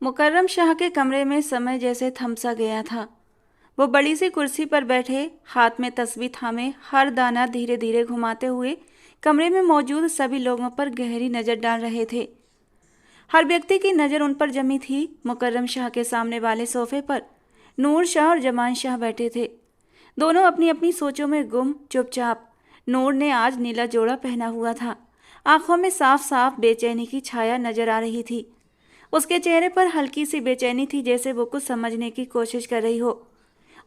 मुकर्रम शाह के कमरे में समय जैसे थम सा गया था। वो बड़ी सी कुर्सी पर बैठे, हाथ में तस्बीह थामे, हर दाना धीरे धीरे घुमाते हुए कमरे में मौजूद सभी लोगों पर गहरी नजर डाल रहे थे। हर व्यक्ति की नजर उन पर जमी थी। मुकर्रम शाह के सामने वाले सोफे पर नूर शाह और जमान शाह बैठे थे, दोनों अपनी अपनी सोचों में गुम, चुपचाप। नूर ने आज नीला जोड़ा पहना हुआ था। आंखों में साफ साफ बेचैनी की छाया नजर आ रही थी। उसके चेहरे पर हल्की सी बेचैनी थी, जैसे वो कुछ समझने की कोशिश कर रही हो।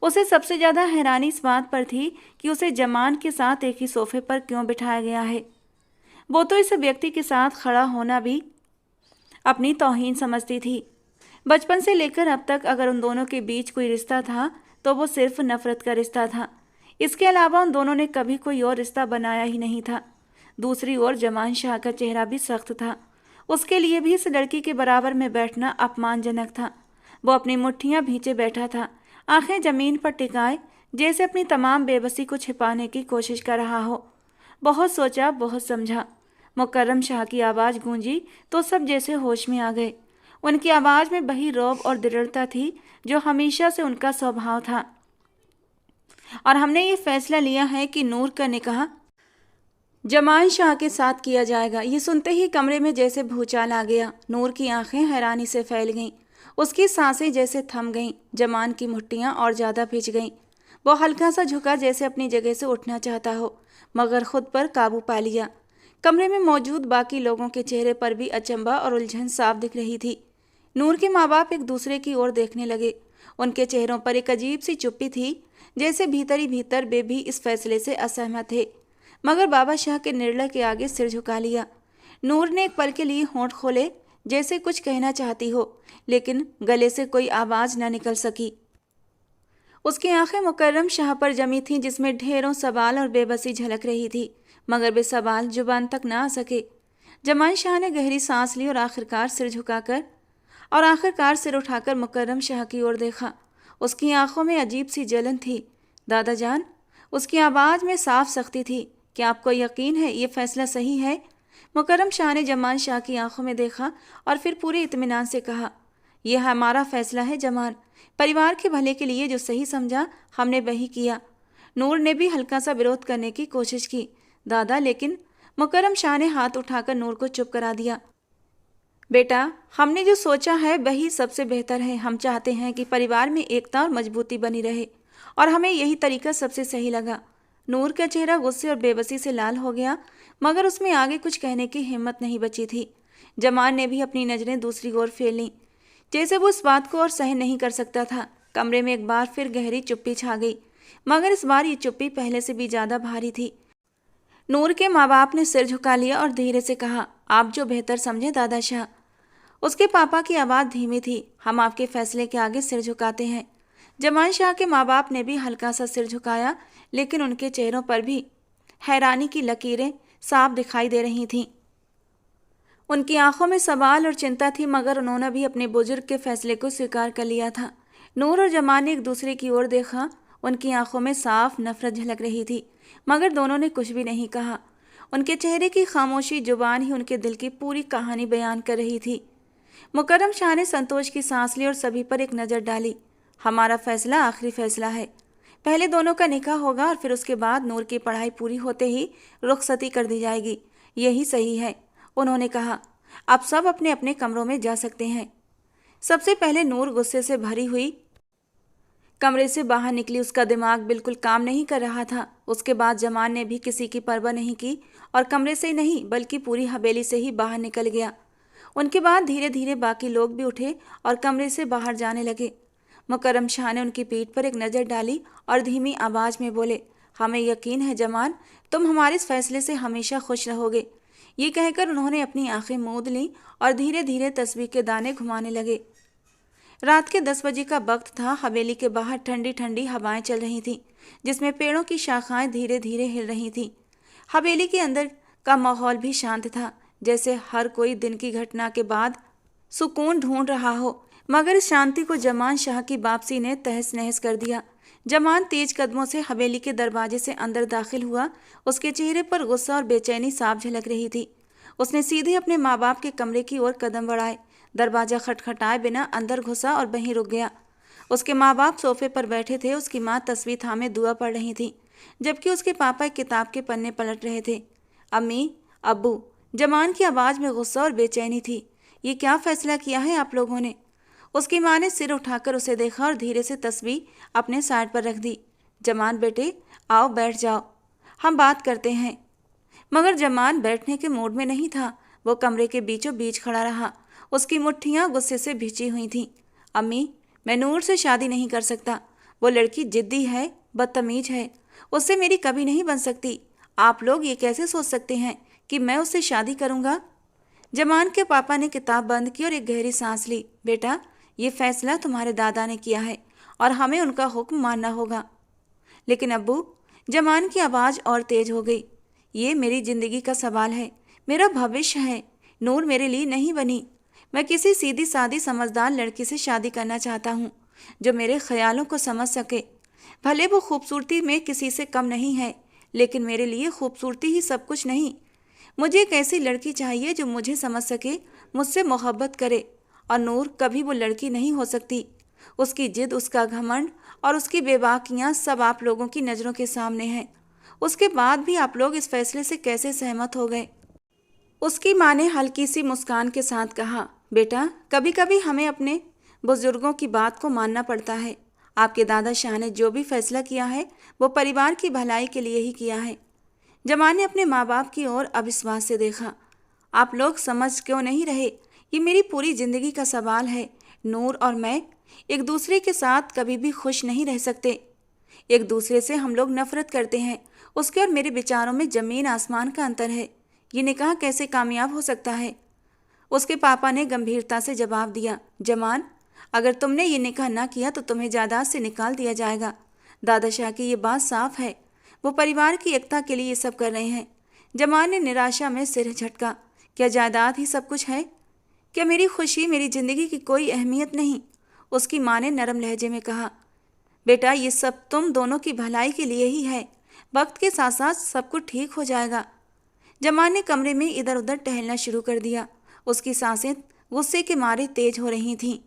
उसे सबसे ज्यादा हैरानी इस बात पर थी कि उसे जमान के साथ एक ही सोफे पर क्यों बिठाया गया है। वो तो इस व्यक्ति के साथ खड़ा होना भी अपनी तौहीन समझती थी। बचपन से लेकर अब तक अगर उन दोनों के बीच कोई रिश्ता था तो वो सिर्फ नफरत का रिश्ता था। इसके अलावा उन दोनों ने कभी कोई और रिश्ता बनाया ही नहीं था। दूसरी ओर जमान शाह का चेहरा भी सख्त था। उसके लिए भी इस लड़की के बराबर में बैठना अपमानजनक था। वो अपनी मुट्ठियां भींचे बैठा था, आंखें जमीन पर टिकाए, जैसे अपनी तमाम बेबसी को छिपाने की कोशिश कर रहा हो। बहुत सोचा, बहुत समझा। मुकर्रम शाह की आवाज़ गूंजी तो सब जैसे होश में आ गए। उनकी आवाज़ में बही रौब और दृढ़ता थी जो हमेशा से उनका स्वभाव था। और हमने ये फैसला लिया है कि नूर का निकाह जमान शाह के साथ किया जाएगा। ये सुनते ही कमरे में जैसे भूचाल आ गया। नूर की आंखें हैरानी से फैल गईं, उसकी सांसें जैसे थम गईं, जमान की मुट्ठियां और ज़्यादा भिज गईं। वो हल्का सा झुका, जैसे अपनी जगह से उठना चाहता हो, मगर खुद पर काबू पा लिया। कमरे में मौजूद बाकी लोगों के चेहरे पर भी अचंभा और उलझन साफ दिख रही थी। नूर के माँ बाप एक दूसरे की ओर देखने लगे। उनके चेहरों पर एक अजीब सी चुप्पी थी, जैसे भीतर ही भीतर वे भी इस फैसले से असहमत थे। मगर बाबा शाह के निर्णय के आगे सिर झुका लिया। नूर ने एक पल के लिए होंठ खोले, जैसे कुछ कहना चाहती हो, लेकिन गले से कोई आवाज न निकल सकी। उसकी आंखें मुकर्रम शाह पर जमी थीं, जिसमें ढेरों सवाल और बेबसी झलक रही थी, मगर वे सवाल जुबान तक ना आ सके। जमान शाह ने गहरी सांस ली और आखिरकार सिर उठाकर मुकर्रम शाह की ओर देखा। उसकी आंखों में अजीब सी जलन थी। दादा जान, उसकी आवाज़ में साफ सख्ती थी। क्या आपको यकीन है ये फैसला सही है? मुकर्रम शाह ने जमान शाह की आंखों में देखा और फिर पूरे इत्मीनान से कहा, यह हमारा फैसला है जमान। परिवार के भले के लिए जो सही समझा हमने वही किया। नूर ने भी हल्का सा विरोध करने की कोशिश की। दादा, लेकिन मुकर्रम शाह ने हाथ उठाकर नूर को चुप करा दिया। बेटा, हमने जो सोचा है वही सबसे बेहतर है। हम चाहते हैं कि परिवार में एकता और मजबूती बनी रहे, और हमें यही तरीका सबसे सही लगा। नूर का चेहरा गुस्से और बेबसी से लाल हो गया, मगर उसमें आगे कुछ कहने की हिम्मत नहीं बची थी। जमान ने भी अपनी नज़रें दूसरी ओर फेर लीं, जैसे वो इस बात को और सहन नहीं कर सकता था। कमरे में एक बार फिर गहरी चुप्पी छा गई, मगर इस बार ये चुप्पी पहले से भी ज़्यादा भारी थी। नूर के माँ बाप ने सिर झुका लिया और धीरे से कहा, आप जो बेहतर समझे दादा शाह। उसके पापा की आवाज़ धीमी थी, हम आपके फैसले के आगे सिर झुकाते हैं। जमान शाह के माँ बाप ने भी हल्का सा सिर झुकाया, लेकिन उनके चेहरों पर भी हैरानी की लकीरें साफ दिखाई दे रही थीं। उनकी आंखों में सवाल और चिंता थी, मगर उन्होंने भी अपने बुजुर्ग के फैसले को स्वीकार कर लिया था। नूर और जमान ने एक दूसरे की ओर देखा। उनकी आंखों में साफ नफरत झलक रही थी, मगर दोनों ने कुछ भी नहीं कहा। उनके चेहरे की खामोशी जुबान ही उनके दिल की पूरी कहानी बयान कर रही थी। मुकर्रम शाह ने संतोष की सांस ली और सभी पर एक नज़र डाली। हमारा फैसला आखिरी फैसला है। पहले दोनों का निकाह होगा और फिर उसके बाद नूर की पढ़ाई पूरी होते ही रुखसती कर दी जाएगी। यही सही है, उन्होंने कहा। अब सब अपने अपने कमरों में जा सकते हैं। सबसे पहले नूर गुस्से से भरी हुई कमरे से बाहर निकली। उसका दिमाग बिल्कुल काम नहीं कर रहा था। उसके बाद जमान ने भी किसी की परवाह नहीं की और कमरे से नहीं बल्कि पूरी हवेली से ही बाहर निकल गया। उनके बाद धीरे धीरे बाकी लोग भी उठे और कमरे से बाहर जाने लगे। मुकर्रम शाह ने उनकी पीठ पर एक नज़र डाली और धीमी आवाज़ में बोले, हमें यकीन है जमान, तुम हमारे इस फैसले से हमेशा खुश रहोगे। ये कहकर उन्होंने अपनी आंखें मूंद लीं और धीरे धीरे तस्बीह के दाने घुमाने लगे। रात के 10 बजे का वक्त था। हवेली के बाहर ठंडी ठंडी हवाएं चल रही थीं, जिसमें पेड़ों की शाखाएं धीरे धीरे हिल रही थीं। हवेली के अंदर का माहौल भी शांत था, जैसे हर कोई दिन की घटना के बाद सुकून ढूंढ रहा हो। मगर इस शांति को जमान शाह की वापसी ने तहस नहस कर दिया। जमान तेज कदमों से हवेली के दरवाजे से अंदर दाखिल हुआ। उसके चेहरे पर गुस्सा और बेचैनी साफ झलक रही थी। उसने सीधे अपने माँ बाप के कमरे की ओर कदम बढ़ाए। दरवाज़ा खटखटाए बिना अंदर घुसा और वहीं रुक गया। उसके माँ बाप सोफे पर बैठे थे। उसकी माँ तस्वीर थामे दुआ पढ़ रही थी, जबकि उसके पापा एक किताब के पन्ने पलट रहे थे। अम्मी, अब्बू, जमान की आवाज़ में गुस्सा और बेचैनी थी। ये क्या फैसला किया है आप लोगों ने? उसकी माँ ने सिर उठाकर उसे देखा और धीरे से तस्वीर अपने साइड पर रख दी। जमान बेटे, आओ बैठ जाओ, हम बात करते हैं। मगर जमान बैठने के मूड में नहीं था। वो कमरे के बीचों बीच खड़ा रहा। उसकी मुट्ठियां गुस्से से भिजी हुई थीं। अम्मी, मैं नूर से शादी नहीं कर सकता। वो लड़की जिद्दी है, बदतमीज है, उससे मेरी कभी नहीं बन सकती। आप लोग ये कैसे सोच सकते हैं कि मैं उससे शादी करूंगा? जमान के पापा ने किताब बंद की और एक गहरी सांस ली। बेटा, ये फैसला तुम्हारे दादा ने किया है और हमें उनका हुक्म मानना होगा। लेकिन अब्बू, जमान की आवाज़ और तेज हो गई, ये मेरी जिंदगी का सवाल है, मेरा भविष्य है। नूर मेरे लिए नहीं बनी। मैं किसी सीधी सादी समझदार लड़की से शादी करना चाहता हूँ जो मेरे ख्यालों को समझ सके। भले वो खूबसूरती में किसी से कम नहीं है, लेकिन मेरे लिए खूबसूरती ही सब कुछ नहीं। मुझे एक ऐसी लड़की चाहिए जो मुझे समझ सके, मुझसे मोहब्बत करे। और नूर कभी वो लड़की नहीं हो सकती। उसकी जिद, उसका घमंड और उसकी बेबाकियाँ सब आप लोगों की नज़रों के सामने हैं। उसके बाद भी आप लोग इस फैसले से कैसे सहमत हो गए? उसकी माँ ने हल्की सी मुस्कान के साथ कहा, बेटा, कभी कभी हमें अपने बुजुर्गों की बात को मानना पड़ता है। आपके दादा शाह ने जो भी फैसला किया है वो परिवार की भलाई के लिए ही किया है। जमान ने अपने माँ बाप की ओर अविश्वास से देखा। आप लोग समझ क्यों नहीं रहे? ये मेरी पूरी जिंदगी का सवाल है। नूर और मैं एक दूसरे के साथ कभी भी खुश नहीं रह सकते। एक दूसरे से हम लोग नफरत करते हैं। उसके और मेरे विचारों में जमीन आसमान का अंतर है। ये निकाह कैसे कामयाब हो सकता है? उसके पापा ने गंभीरता से जवाब दिया, जमान, अगर तुमने ये निकाह ना किया तो तुम्हें जायदाद से निकाल दिया जाएगा। दादा शाह की ये बात साफ है। वो परिवार की एकता के लिए ये सब कर रहे हैं। जमान ने निराशा में सिर झटका। क्या जायदाद ही सब कुछ है? क्या मेरी खुशी, मेरी जिंदगी की कोई अहमियत नहीं? उसकी माँ ने नरम लहजे में कहा, बेटा, ये सब तुम दोनों की भलाई के लिए ही है। वक्त के साथ साथ सब कुछ ठीक हो जाएगा। जमान ने कमरे में इधर उधर टहलना शुरू कर दिया। उसकी सांसें गुस्से के मारे तेज हो रही थीं।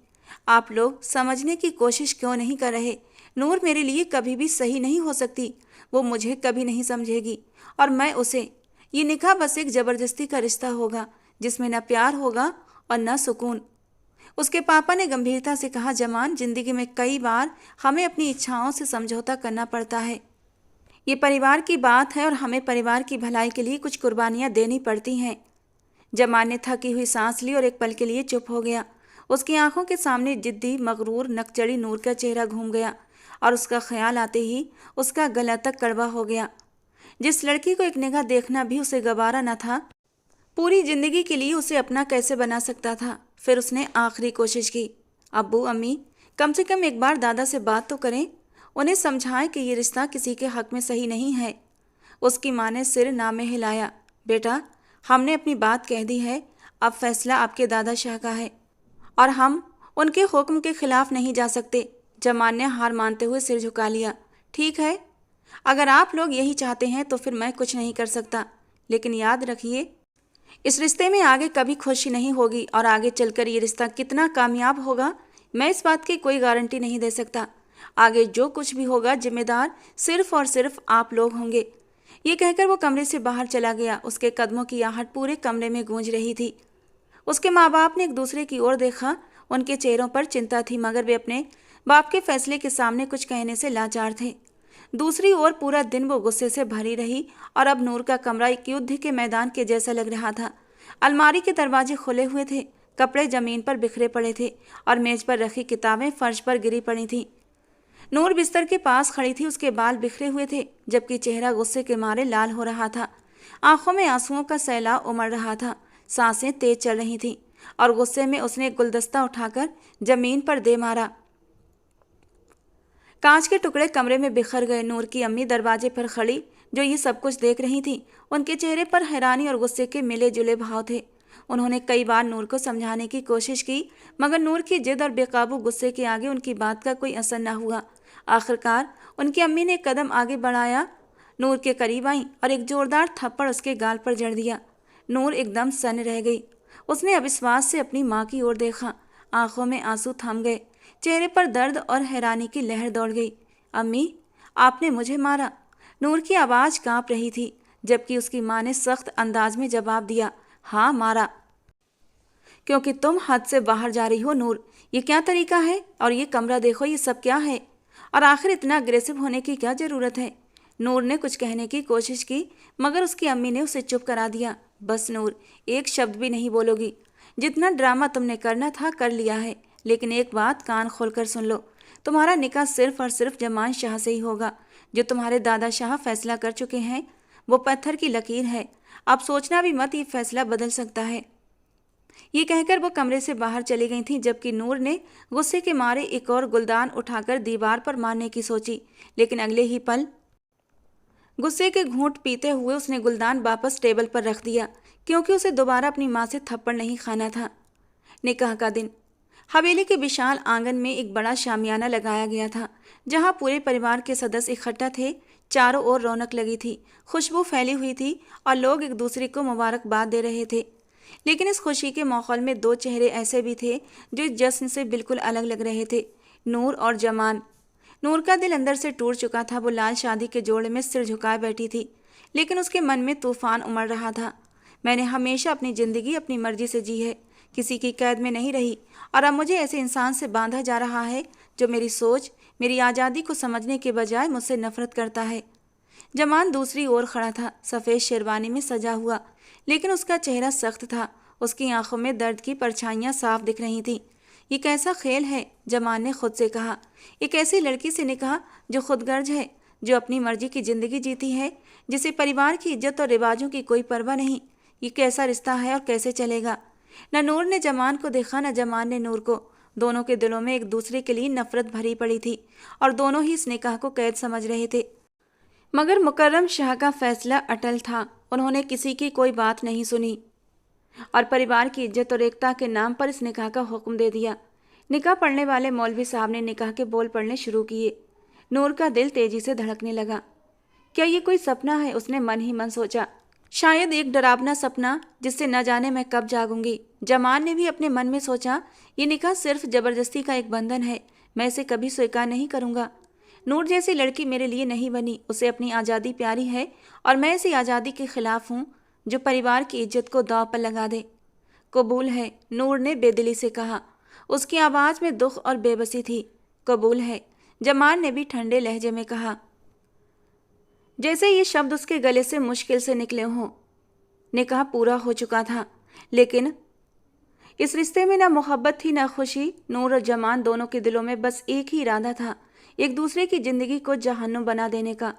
आप लोग समझने की कोशिश क्यों नहीं कर रहे? नूर मेरे लिए कभी भी सही नहीं हो सकती। वो मुझे कभी नहीं समझेगी और मैं उसे। ये निकाह बस एक ज़बरदस्ती का रिश्ता होगा जिसमें न प्यार होगा और न सुकून। उसके पापा ने गंभीरता से कहा, जमान, जिंदगी में कई बार हमें अपनी इच्छाओं से समझौता करना पड़ता है। ये परिवार की बात है और हमें परिवार की भलाई के लिए कुछ कुर्बानियां देनी पड़ती हैं। जमान ने थकी हुई सांस ली और एक पल के लिए चुप हो गया। उसकी आंखों के सामने जिद्दी, मगरूर, नकचड़ी नूर का चेहरा घूम गया और उसका ख्याल आते ही उसका गला तक कड़वा हो गया। जिस लड़की को एक निगाह देखना भी उसे गवारा न था, पूरी जिंदगी के लिए उसे अपना कैसे बना सकता था? फिर उसने आखिरी कोशिश की, अब्बू, अम्मी, कम से कम एक बार दादा से बात तो करें। उन्हें समझाएं कि ये रिश्ता किसी के हक में सही नहीं है। उसकी माँ ने सिर ना में हिलाया, बेटा, हमने अपनी बात कह दी है। अब फैसला आपके दादा शाह का है और हम उनके हुक्म के खिलाफ नहीं जा सकते। जमान ने हार मानते हुए सिर झुका लिया। ठीक है, अगर आप लोग यही चाहते हैं तो फिर मैं कुछ नहीं कर सकता। लेकिन याद रखिए, इस रिश्ते में आगे कभी खुशी नहीं होगी और आगे चलकर ये रिश्ता कितना कामयाब होगा, मैं इस बात की कोई गारंटी नहीं दे सकता। आगे जो कुछ भी होगा जिम्मेदार सिर्फ और सिर्फ आप लोग होंगे। ये कहकर वो कमरे से बाहर चला गया। उसके कदमों की आहट पूरे कमरे में गूंज रही थी। उसके माँ बाप ने एक दूसरे की ओर देखा। उनके चेहरों पर चिंता थी, मगर वे अपने बाप के फैसले के सामने कुछ कहने से लाचार थे। दूसरी ओर पूरा दिन वो गुस्से से भरी रही और अब नूर का कमरा एक युद्ध के मैदान के जैसा लग रहा था। अलमारी के दरवाजे खुले हुए थे, कपड़े जमीन पर बिखरे पड़े थे और मेज पर रखी किताबें फर्श पर गिरी पड़ी थीं। नूर बिस्तर के पास खड़ी थी। उसके बाल बिखरे हुए थे, जबकि चेहरा गुस्से के मारे लाल हो रहा था। आंखों में आंसुओं का सैलाब उमड़ रहा था। सांसें तेज चल रही थीं और गुस्से में उसने एक गुलदस्ता उठाकर जमीन पर दे मारा। कांच के टुकड़े कमरे में बिखर गए। नूर की अम्मी दरवाजे पर खड़ी, जो ये सब कुछ देख रही थी, उनके चेहरे पर हैरानी और गुस्से के मिले जुले भाव थे। उन्होंने कई बार नूर को समझाने की कोशिश की, मगर नूर की जिद और बेकाबू गुस्से के आगे उनकी बात का कोई असर न हुआ। आखिरकार उनकी अम्मी ने एक कदम आगे बढ़ाया, नूर के करीब आई और एक जोरदार थप्पड़ उसके गाल पर जड़ दिया। नूर एकदम सन्न रह गई। उसने अविश्वास से अपनी माँ की ओर देखा। आंखों में आंसू थम गए, चेहरे पर दर्द और हैरानी की लहर दौड़ गई। अम्मी, आपने मुझे मारा? नूर की आवाज़ कांप रही थी, जबकि उसकी माँ ने सख्त अंदाज में जवाब दिया, हाँ मारा, क्योंकि तुम हद से बाहर जा रही हो। नूर, ये क्या तरीका है? और ये कमरा देखो, ये सब क्या है? और आखिर इतना अग्रेसिव होने की क्या ज़रूरत है? नूर ने कुछ कहने की कोशिश की, मगर उसकी अम्मी ने उसे चुप करा दिया। बस नूर, एक शब्द भी नहीं बोलोगी। जितना ड्रामा तुमने करना था कर लिया है, लेकिन एक बात कान खोलकर सुन लो, तुम्हारा निकाह सिर्फ और सिर्फ जमान शाह से ही होगा। जो तुम्हारे दादा शाह फैसला कर चुके हैं वो पत्थर की लकीर है। अब सोचना भी मत, ये फैसला बदल सकता है। ये कहकर वो कमरे से बाहर चली गई थी, जबकि नूर ने गुस्से के मारे एक और गुलदान उठाकर दीवार पर मारने की सोची, लेकिन अगले ही पल गुस्से के घूंट पीते हुए उसने गुलदान वापस टेबल पर रख दिया, क्योंकि उसे दोबारा अपनी माँ से थप्पड़ नहीं खाना था। निकाह का दिन। हवेली के विशाल आंगन में एक बड़ा शामियाना लगाया गया था, जहाँ पूरे परिवार के सदस्य इकट्ठा थे। चारों ओर रौनक लगी थी, खुशबू फैली हुई थी और लोग एक दूसरे को मुबारकबाद दे रहे थे। लेकिन इस खुशी के माहौल में दो चेहरे ऐसे भी थे जो इस जश्न से बिल्कुल अलग लग रहे थे, नूर और जमान। नूर का दिल अंदर से टूट चुका था। वो लाल शादी के जोड़े में सिर झुकाए बैठी थी, लेकिन उसके मन में तूफान उमड़ रहा था। मैंने हमेशा अपनी ज़िंदगी अपनी मर्जी से जी है, किसी की कैद में नहीं रही, और अब मुझे ऐसे इंसान से बांधा जा रहा है जो मेरी सोच, मेरी आज़ादी को समझने के बजाय मुझसे नफरत करता है। जमान दूसरी ओर खड़ा था, सफ़ेद शेरवानी में सजा हुआ, लेकिन उसका चेहरा सख्त था। उसकी आंखों में दर्द की परछाइयाँ साफ दिख रही थीं। ये कैसा खेल है? जमान ने खुद से कहा। एक ऐसी लड़की से निकाह जो खुदगर्ज है, जो अपनी मर्जी की ज़िंदगी जीती है, जिसे परिवार की इज्जत और रिवाजों की कोई परवाह नहीं। ये कैसा रिश्ता है और कैसे चलेगा? न नूर ने जमान को देखा, न जमान ने नूर को। दोनों के दिलों में एक दूसरे के लिए नफरत भरी पड़ी थी और दोनों ही इस निकाह को कैद समझ रहे थे। मगर मुकर्रम शाह का फैसला अटल था। उन्होंने किसी की कोई बात नहीं सुनी और परिवार की इज्जत और एकता के नाम पर इस निकाह का हुक्म दे दिया। निकाह पढ़ने वाले मौलवी साहब ने निकाह के बोल पढ़ने शुरू किए। नूर का दिल तेजी से धड़कने लगा। क्या ये कोई सपना है? उसने मन ही मन सोचा। शायद एक डरावना सपना जिससे न जाने मैं कब जागूंगी। जमान ने भी अपने मन में सोचा, ये निकाह सिर्फ जबरदस्ती का एक बंधन है, मैं इसे कभी स्वीकार नहीं करूंगा। नूर जैसी लड़की मेरे लिए नहीं बनी, उसे अपनी आज़ादी प्यारी है और मैं ऐसी आज़ादी के खिलाफ हूँ जो परिवार की इज्जत को दांव पर लगा दे। कबूल है, नूर ने बेदिली से कहा। उसकी आवाज़ में दुख और बेबसी थी। कबूल है, जमान ने भी ठंडे लहजे में कहा, जैसे ये शब्द उसके गले से मुश्किल से निकले हों। निकाह पूरा हो चुका था, लेकिन इस रिश्ते में ना मोहब्बत थी ना खुशी। नूर और जमान दोनों के दिलों में बस एक ही इरादा था, एक दूसरे की ज़िंदगी को जहन्नुम बना देने का।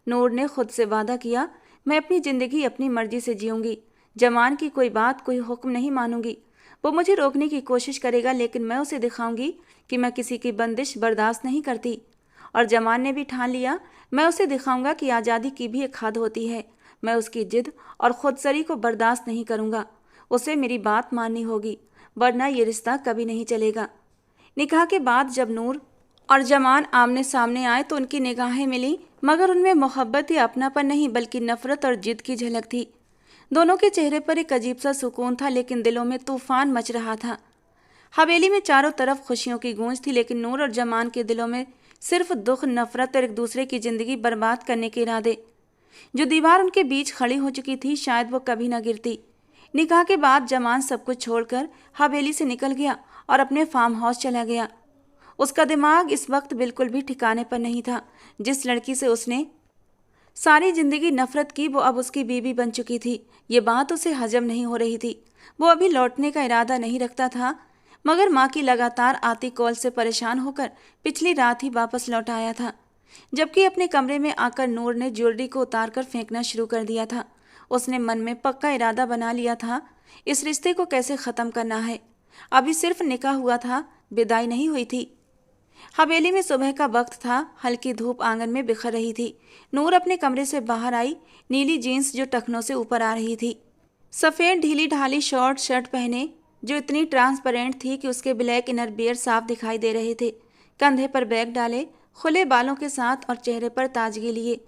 नूर ने खुद से वादा किया, मैं अपनी ज़िंदगी अपनी मर्जी से जीऊँगी, जमान की कोई बात, कोई हुक्म नहीं मानूंगी। वो मुझे रोकने की कोशिश करेगा, लेकिन मैं उसे दिखाऊंगी कि मैं किसी की बंदिश बर्दाश्त नहीं करती। और जमान ने भी ठान लिया, मैं उसे दिखाऊंगा कि आज़ादी की भी एक हद होती है। मैं उसकी जिद और खुदसरी को बर्दाश्त नहीं करूंगा। उसे मेरी बात माननी होगी, वरना ये रिश्ता कभी नहीं चलेगा। निकाह के बाद जब नूर और जमान आमने सामने आए तो उनकी निगाहें मिली, मगर उनमें मोहब्बत या अपनापन नहीं, बल्कि नफरत और जिद की झलक थी। दोनों के चेहरे पर एक अजीब सा सुकून था, लेकिन दिलों में तूफान मच रहा था। हवेली में चारों तरफ खुशियों की गूंज थी, लेकिन नूर और जमान के दिलों में सिर्फ दुख, नफरत और एक दूसरे की जिंदगी बर्बाद करने के इरादे। जो दीवार उनके बीच खड़ी हो चुकी थी, शायद वो कभी न गिरती। निकाह के बाद जमान सब कुछ छोड़कर हवेली से निकल गया और अपने फार्म हाउस चला गया। उसका दिमाग इस वक्त बिल्कुल भी ठिकाने पर नहीं था। जिस लड़की से उसने सारी जिंदगी नफरत की, वो अब उसकी बीवी बन चुकी थी। ये बात उसे हजम नहीं हो रही थी। वो अभी लौटने का इरादा नहीं रखता था, मगर माँ की लगातार आती कॉल से परेशान होकर पिछली रात ही वापस लौट आया था। जबकि अपने कमरे में आकर नूर ने ज्वेलरी को उतारकर फेंकना शुरू कर दिया था। उसने मन में पक्का इरादा बना लिया था, इस रिश्ते को कैसे ख़त्म करना है। अभी सिर्फ निकाह हुआ था, विदाई नहीं हुई थी। हवेली में सुबह का वक्त था, हल्की धूप आंगन में बिखर रही थी। नूर अपने कमरे से बाहर आई, नीली जीन्स जो टखनों से ऊपर आ रही थी, सफ़ेद ढीली ढाली शॉर्ट शर्ट पहने जो इतनी ट्रांसपेरेंट थी कि उसके ब्लैक इनर बियर साफ दिखाई दे रहे थे। कंधे पर बैग डाले, खुले बालों के साथ और चेहरे पर ताजगी लिए।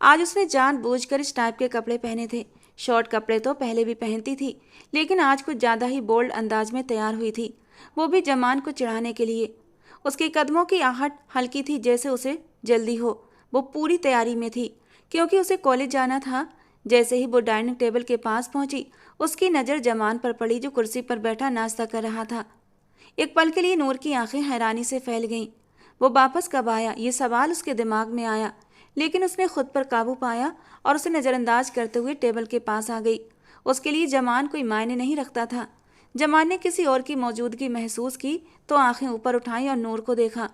आज उसने जानबूझकर इस टाइप के कपड़े पहने थे। शॉर्ट कपड़े तो पहले भी पहनती थी, लेकिन आज कुछ ज़्यादा ही बोल्ड अंदाज में तैयार हुई थी, वो भी जमान को चिढ़ाने के लिए। उसके कदमों की आहट हल्की थी, जैसे उसे जल्दी हो। वो पूरी तैयारी में थी, क्योंकि उसे कॉलेज जाना था। जैसे ही वो डाइनिंग टेबल के पास पहुंची, उसकी नज़र जमान पर पड़ी, जो कुर्सी पर बैठा नाश्ता कर रहा था। एक पल के लिए नूर की आंखें हैरानी से फैल गईं। वो वापस कब आया, ये सवाल उसके दिमाग में आया, लेकिन उसने खुद पर काबू पाया और उसे नज़रअंदाज करते हुए टेबल के पास आ गई। उसके लिए जमान कोई मायने नहीं रखता था। जमान ने किसी और की मौजूदगी महसूस की तो आंखें ऊपर उठाई और नूर को देखा।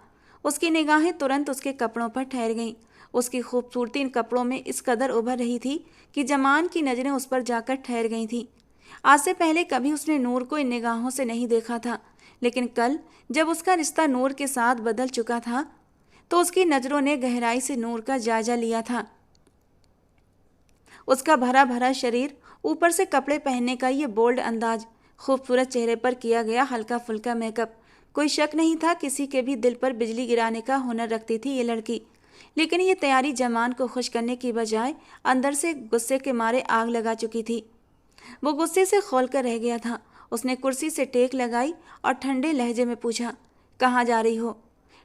उसकी निगाहें तुरंत उसके कपड़ों पर ठहर गईं। उसकी खूबसूरती इन कपड़ों में इस कदर उभर रही थी कि जमान की नज़रें उस पर जाकर ठहर गई थीं। आज से पहले कभी उसने नूर को इन निगाहों से नहीं देखा था, लेकिन कल जब उसका रिश्ता नूर के साथ बदल चुका था, तो उसकी नज़रों ने गहराई से नूर का जायजा लिया था। उसका भरा भरा शरीर, ऊपर से कपड़े पहनने का ये बोल्ड अंदाज, खूबसूरत चेहरे पर किया गया हल्का फुल्का मेकअप। कोई शक नहीं था किसी के भी दिल पर बिजली गिराने का हुनर रखती थी ये लड़की। लेकिन ये तैयारी जमान को खुश करने की बजाय अंदर से गुस्से के मारे आग लगा चुकी थी। वो गुस्से से खौल कर रह गया था। उसने कुर्सी से टेक लगाई और ठंडे लहजे में पूछा, कहाँ जा रही हो?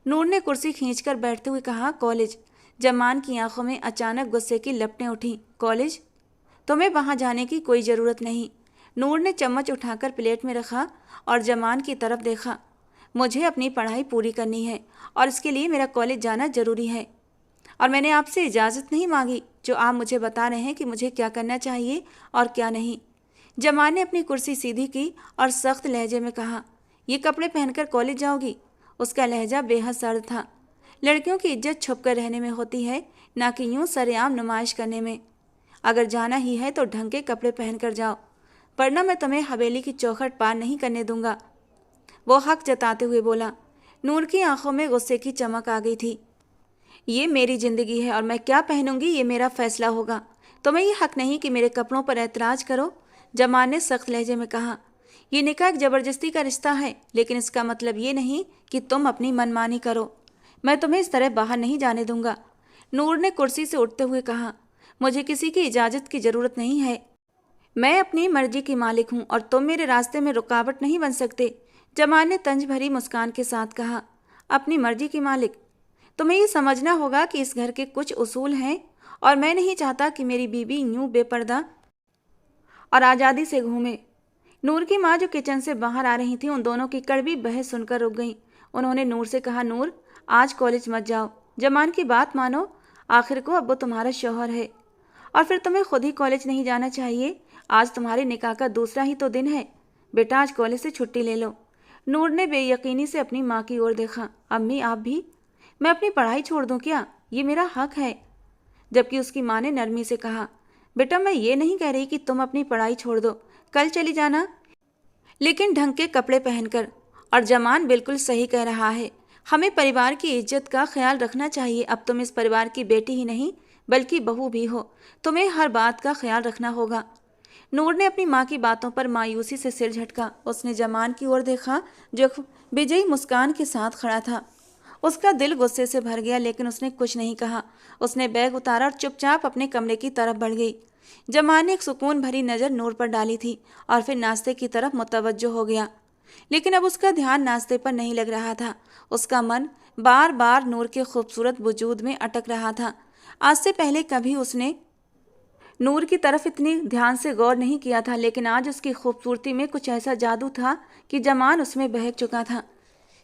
नूर ने कुर्सी खींचकर बैठते हुए कहा, कॉलेज। जमान की आंखों में अचानक गुस्से की लपटें उठीं। कॉलेज? तुम्हें वहाँ जाने की कोई ज़रूरत नहीं। नूर ने चम्मच उठाकर प्लेट में रखा और जमान की तरफ देखा। मुझे अपनी पढ़ाई पूरी करनी है और इसके लिए मेरा कॉलेज जाना ज़रूरी है, और मैंने आपसे इजाज़त नहीं मांगी जो आप मुझे बता रहे हैं कि मुझे क्या करना चाहिए और क्या नहीं। जमान ने अपनी कुर्सी सीधी की और सख्त लहजे में कहा, ये कपड़े पहनकर कॉलेज जाओगी? उसका लहजा बेहद सर्द था। लड़कियों की इज्जत छुप कर रहने में होती है, ना कि यूं सरेआम नुमाइश करने में। अगर जाना ही है तो ढंग के कपड़े पहनकर जाओ, वरना मैं तुम्हें हवेली की चौखट पार नहीं करने दूंगा। वो हक जताते हुए बोला। नूर की आंखों में गुस्से की चमक आ गई थी। ये मेरी ज़िंदगी है और मैं क्या पहनूंगी ये मेरा फैसला होगा। तुम्हें ये हक नहीं कि मेरे कपड़ों पर ऐतराज़ करो। जमान ने सख्त लहजे में कहा, ये निकाह एक ज़बरदस्ती का रिश्ता है, लेकिन इसका मतलब ये नहीं कि तुम अपनी मनमानी करो। मैं तुम्हें इस तरह बाहर नहीं जाने दूंगा। नूर ने कुर्सी से उठते हुए कहा, मुझे किसी की इजाज़त की ज़रूरत नहीं है। मैं अपनी मर्जी की मालिक हूँ और तुम मेरे रास्ते में रुकावट नहीं बन सकते। जमान ने तंज भरी मुस्कान के साथ कहा, अपनी मर्जी की मालिक? तुम्हें ये समझना होगा कि इस घर के कुछ उसूल हैं और मैं नहीं चाहता कि मेरी बीवी यूं बेपर्दा और आज़ादी से घूमे। नूर की माँ जो किचन से बाहर आ रही थी, उन दोनों की कड़वी बहस सुनकर रुक गईं। उन्होंने नूर से कहा, नूर, आज कॉलेज मत जाओ। जमान की बात मानो, आखिर को अब वो तुम्हारा शौहर है। और फिर तुम्हें खुद ही कॉलेज नहीं जाना चाहिए। आज तुम्हारे निकाह का दूसरा ही तो दिन है। बेटा, आज कॉलेज से छुट्टी ले लो। नूर ने बेयकीनी से अपनी माँ की ओर देखा। अम्मी, आप भी? मैं अपनी पढ़ाई छोड़ दूं क्या? ये मेरा हक है। जबकि उसकी माँ ने नरमी से कहा, बेटा, मैं ये नहीं कह रही कि तुम अपनी पढ़ाई छोड़ दो, कल चली जाना, लेकिन ढंग के कपड़े पहनकर। और जमान बिल्कुल सही कह रहा है, हमें परिवार की इज्जत का ख्याल रखना चाहिए। अब तुम इस परिवार की बेटी ही नहीं बल्कि बहू भी हो, तुम्हें हर बात का ख्याल रखना होगा। नूर ने अपनी माँ की बातों पर मायूसी से सिर झटका। उसने जमान की ओर देखा, जो विजयी मुस्कान के साथ खड़ा था। उसका दिल गुस्से से भर गया, लेकिन उसने कुछ नहीं कहा। उसने बैग उतारा और चुपचाप अपने कमरे की तरफ बढ़ गई। जमान ने एक सुकून भरी नज़र नूर पर डाली थी और फिर नाश्ते की तरफ मुतवज्जो हो गया, लेकिन अब उसका ध्यान नाश्ते पर नहीं लग रहा था। उसका मन बार बार नूर के खूबसूरत वजूद में अटक रहा था। आज से पहले कभी उसने नूर की तरफ इतनी ध्यान से गौर नहीं किया था, लेकिन आज उसकी खूबसूरती में कुछ ऐसा जादू था कि जमान उसमें बहक चुका था।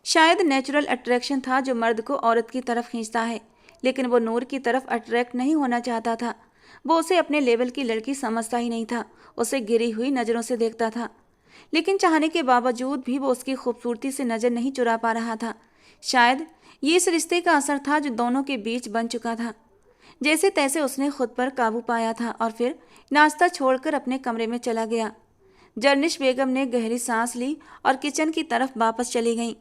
शायद नेचुरल अट्रैक्शन था जो मर्द को औरत की तरफ खींचता है, लेकिन वो नूर की तरफ अट्रैक्ट नहीं होना चाहता था। वो उसे अपने लेवल की लड़की समझता ही नहीं था, उसे गिरी हुई नज़रों से देखता था। लेकिन चाहने के बावजूद भी वो उसकी खूबसूरती से नज़र नहीं चुरा पा रहा था। शायद ये इस रिश्ते का असर था जो दोनों के बीच बन चुका था। जैसे तैसे उसने खुद पर काबू पाया था और फिर नाश्ता छोड़कर अपने कमरे में चला गया। जर्निश बेगम ने गहरी सांस ली और किचन की तरफ वापस चली गई,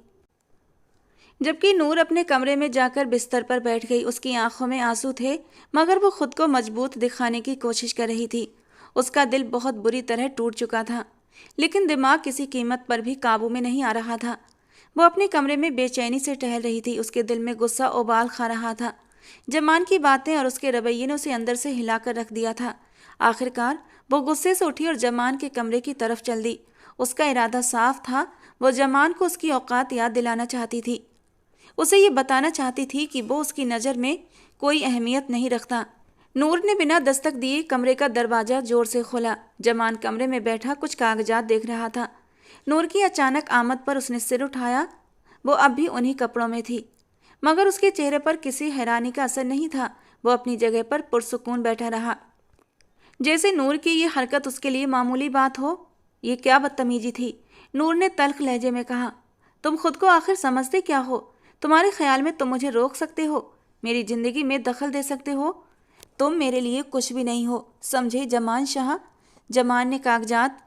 जबकि नूर अपने कमरे में जाकर बिस्तर पर बैठ गई। उसकी आंखों में आंसू थे, मगर वो खुद को मजबूत दिखाने की कोशिश कर रही थी। उसका दिल बहुत बुरी तरह टूट चुका था, लेकिन दिमाग किसी कीमत पर भी काबू में नहीं आ रहा था। वो अपने कमरे में बेचैनी से टहल रही थी। उसके दिल में गुस्सा उबाल खा रहा था। जमान की बातें और उसके रवैये ने उसे अंदर से हिलाकर रख दिया था। आखिरकार वो गुस्से से उठी और जमान के कमरे की तरफ चल दी। उसका इरादा साफ था, वो जमान को उसकी औकात याद दिलाना चाहती थी। उसे ये बताना चाहती थी कि वो उसकी नज़र में कोई अहमियत नहीं रखता। नूर ने बिना दस्तक दिए कमरे का दरवाज़ा जोर से खोला। जमान कमरे में बैठा कुछ कागजात देख रहा था। नूर की अचानक आमद पर उसने सिर उठाया। वो अब भी उन्हीं कपड़ों में थी, मगर उसके चेहरे पर किसी हैरानी का असर नहीं था। वो अपनी जगह पर पुरसुकून बैठा रहा, जैसे नूर की ये हरकत उसके लिए मामूली बात हो। ये क्या बदतमीजी थी, नूर ने तल्ख लहजे में कहा। तुम खुद को आखिर समझते क्या हो? तुम्हारे ख्याल में तुम मुझे रोक सकते हो, मेरी ज़िंदगी में दखल दे सकते हो? तुम मेरे लिए कुछ भी नहीं हो, समझे जमान शाह। जमान ने कागजात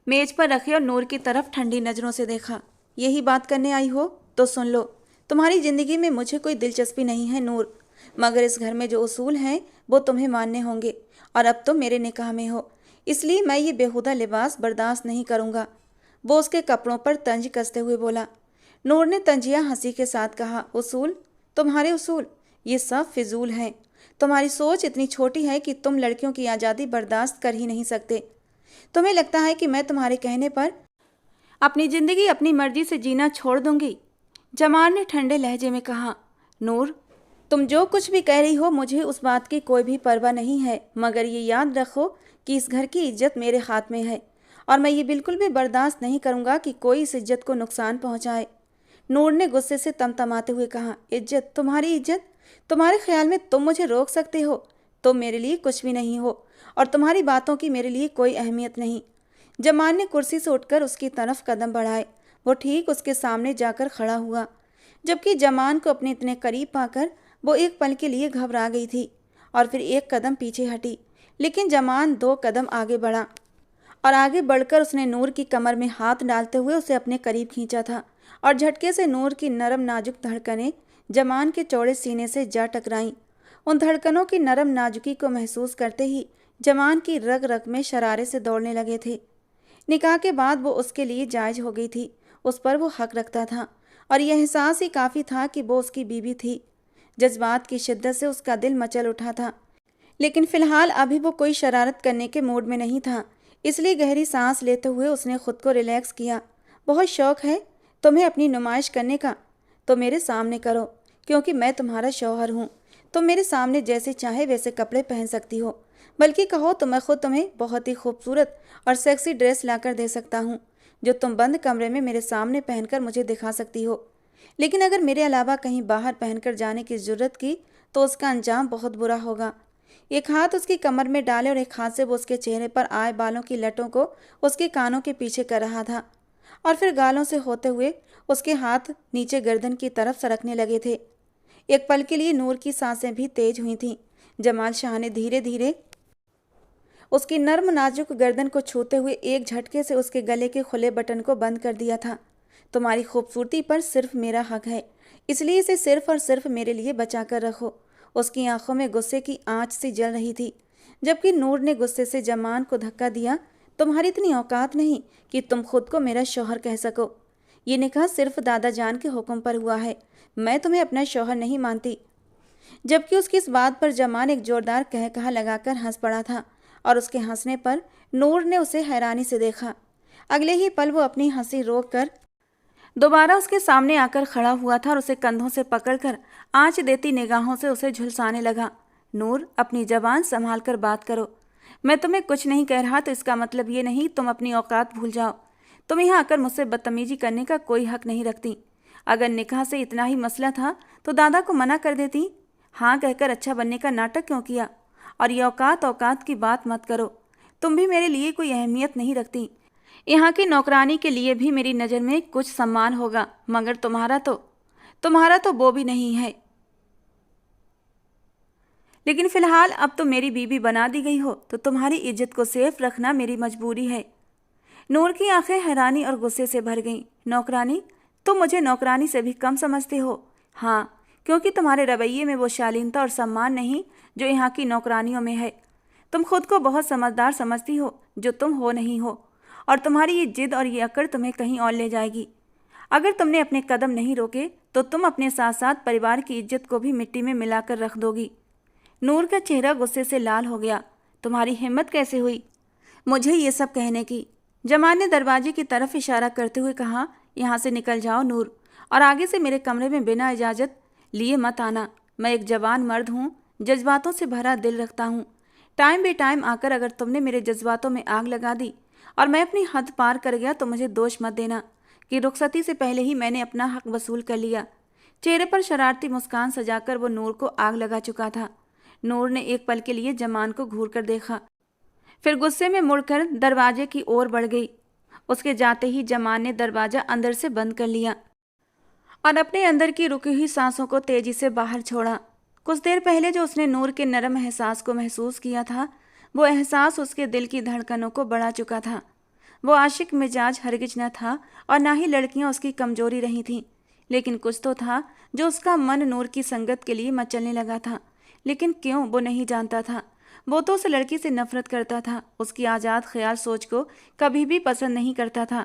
मेज पर रखे और नूर की तरफ ठंडी नज़रों से देखा। यही बात करने आई हो तो सुन लो। तुम्हारी ज़िंदगी में मुझे कोई दिलचस्पी नहीं है नूर, मगर इस घर में जो उसूल हैं वो तुम्हें मानने होंगे, और अब तुम मेरे निकाह में हो, इसलिए मैं ये बेहुदा लिबास बर्दाश्त नहीं करूँगा। वो उसके कपड़ों पर तंज कसते हुए बोला। नूर ने तंजिया हंसी के साथ कहा, उसूल? तुम्हारे उसूल? ये सब फिजूल हैं। तुम्हारी सोच इतनी छोटी है कि तुम लड़कियों की आज़ादी बर्दाश्त कर ही नहीं सकते। तुम्हें लगता है कि मैं तुम्हारे कहने पर अपनी ज़िंदगी अपनी मर्जी से जीना छोड़ दूंगी। जमान ने ठंडे लहजे में कहा। नूर, तुम जो कुछ भी कह रही हो मुझे उस बात की कोई भी परवाह नहीं है, मगर ये याद रखो कि इस घर की इज्जत मेरे हाथ में है, और मैं ये बिल्कुल भी बर्दाश्त नहीं करूँगा कि कोई इस इज्जत को नुकसान पहुँचाए। नूर ने गुस्से से तमतमाते हुए कहा। इज्जत? तुम्हारी इज्जत? तुम्हारे ख्याल में तुम मुझे रोक सकते हो? तुम मेरे लिए कुछ भी नहीं हो, और तुम्हारी बातों की मेरे लिए कोई अहमियत नहीं। जमान ने कुर्सी से उठकर उसकी तरफ कदम बढ़ाए। वो ठीक उसके सामने जाकर खड़ा हुआ, जबकि जमान को अपने इतने करीब पाकर वो एक पल के लिए घबरा गई थी और फिर एक कदम पीछे हटी। लेकिन जमान 2 कदम आगे बढ़ा, और आगे बढ़कर उसने नूर की कमर में हाथ डालते हुए उसे अपने करीब खींचा था, और झटके से नूर की नरम नाजुक धड़कनें जमान के चौड़े सीने से जा टकराईं। उन धड़कनों की नरम नाजुकी को महसूस करते ही जमान की रग रग में शरारे से दौड़ने लगे थे। निकाह के बाद वो उसके लिए जायज़ हो गई थी, उस पर वो हक रखता था, और यह एहसास ही काफ़ी था कि वो उसकी बीवी थी। जज्बात की शिद्दत से उसका दिल मचल उठा था, लेकिन फ़िलहाल अभी वो कोई शरारत करने के मूड में नहीं था, इसलिए गहरी सांस लेते हुए उसने खुद को रिलैक्स किया। बहुत शौक़ है तुम्हें अपनी नुमाइश करने का, तो मेरे सामने करो, क्योंकि मैं तुम्हारा शौहर हूँ। तुम मेरे सामने जैसे चाहे वैसे कपड़े पहन सकती हो, बल्कि कहो तो मैं खुद तुम्हें बहुत ही खूबसूरत और सेक्सी ड्रेस लाकर दे सकता हूँ, जो तुम बंद कमरे में मेरे सामने पहनकर मुझे दिखा सकती हो। लेकिन अगर मेरे अलावा कहीं बाहर पहनकर जाने की ज़रूरत की तो उसका अंजाम बहुत बुरा होगा। एक हाथ उसकी कमर में डाले और एक हाथ से वो उसके चेहरे पर आए बालों की लटों को उसके कानों के पीछे कर रहा था, और फिर गालों से होते हुए उसके हाथ नीचे गर्दन की तरफ सरकने लगे थे। एक पल के लिए नूर की सांसें भी तेज हुई थीं। जमाल शाह ने धीरे धीरे उसकी नर्म नाजुक गर्दन को छूते हुए एक झटके से उसके गले के खुले बटन को बंद कर दिया था। तुम्हारी खूबसूरती पर सिर्फ मेरा हक है, इसलिए इसे सिर्फ और सिर्फ मेरे लिए बचा कर रखो। उसकी आंखों में गुस्से की आंच सी जल रही थी, जबकि नूर ने गुस्से से जमान को धक्का दिया। तुम्हारी इतनी औकात नहीं कि तुम खुद को मेरा शौहर कह सको। ये निकाह सिर्फ दादा जान के हुक्म पर हुआ है, मैं तुम्हें अपना शौहर नहीं मानती। जबकि उसकी इस बात पर जमान एक जोरदार कहकहा लगाकर हंस पड़ा था, और उसके हंसने पर नूर ने उसे हैरानी से देखा। अगले ही पल वो अपनी हंसी रोक कर दोबारा उसके सामने आकर खड़ा हुआ था और उसे कंधों से पकड़कर आंच देती निगाहों से उसे झुलसाने लगा। नूर, अपनी जबान संभाल कर बात करो। मैं तुम्हें कुछ नहीं कह रहा तो इसका मतलब ये नहीं तुम अपनी औकात भूल जाओ। तुम यहाँ आकर मुझसे बदतमीजी करने का कोई हक नहीं रखती। अगर निकाह से इतना ही मसला था तो दादा को मना कर देती। हाँ कहकर अच्छा बनने का नाटक क्यों किया? और ये औकात औकात की बात मत करो। तुम भी मेरे लिए कोई अहमियत नहीं रखती। यहाँ की नौकरानी के लिए भी मेरी नज़र में कुछ सम्मान होगा, मगर तुम्हारा तो वो भी नहीं है। लेकिन फ़िलहाल अब तो मेरी बीवी बना दी गई हो तो तुम्हारी इज्जत को सेफ रखना मेरी मजबूरी है। नूर की आंखें हैरानी और गुस्से से भर गईं। नौकरानी? तुम मुझे नौकरानी से भी कम समझते हो? हाँ, क्योंकि तुम्हारे रवैये में वो शालीनता और सम्मान नहीं जो यहाँ की नौकरानियों में है। तुम खुद को बहुत समझदार समझती हो, जो तुम हो नहीं हो, और तुम्हारी ये जिद और ये अकड़ तुम्हें कहीं और ले जाएगी। अगर तुमने अपने कदम नहीं रोके तो तुम अपने साथ साथ परिवार की इज्जत को भी मिट्टी में मिलाकर रख दोगी। नूर का चेहरा गुस्से से लाल हो गया। तुम्हारी हिम्मत कैसे हुई मुझे ये सब कहने की? जमान ने दरवाजे की तरफ इशारा करते हुए कहा, यहाँ से निकल जाओ नूर, और आगे से मेरे कमरे में बिना इजाज़त लिए मत आना। मैं एक जवान मर्द हूँ, जज्बातों से भरा दिल रखता हूँ। टाइम बे टाइम आकर अगर तुमने मेरे जज्बातों में आग लगा दी और मैं अपनी हद पार कर गया तो मुझे दोष मत देना कि रुखसती से पहले ही मैंने अपना हक वसूल कर लिया। चेहरे पर शरारती मुस्कान सजाकर वो नूर को आग लगा चुका था। नूर ने एक पल के लिए जमान को घूर कर देखा, फिर गुस्से में मुड़कर दरवाजे की ओर बढ़ गई। उसके जाते ही जमान ने दरवाजा अंदर से बंद कर लिया और अपने अंदर की रुकी हुई सांसों को तेजी से बाहर छोड़ा। कुछ देर पहले जो उसने नूर के नरम एहसास को महसूस किया था, वो एहसास उसके दिल की धड़कनों को बढ़ा चुका था। वो आशिक मिजाज हरगिज न था और ना ही लड़कियां उसकी कमजोरी रही थीं, लेकिन कुछ तो था जो उसका मन नूर की संगत के लिए मचलने लगा था। लेकिन क्यों, वो नहीं जानता था। वो तो उस लड़की से नफरत करता था, उसकी आज़ाद ख्याल सोच को कभी भी पसंद नहीं करता था।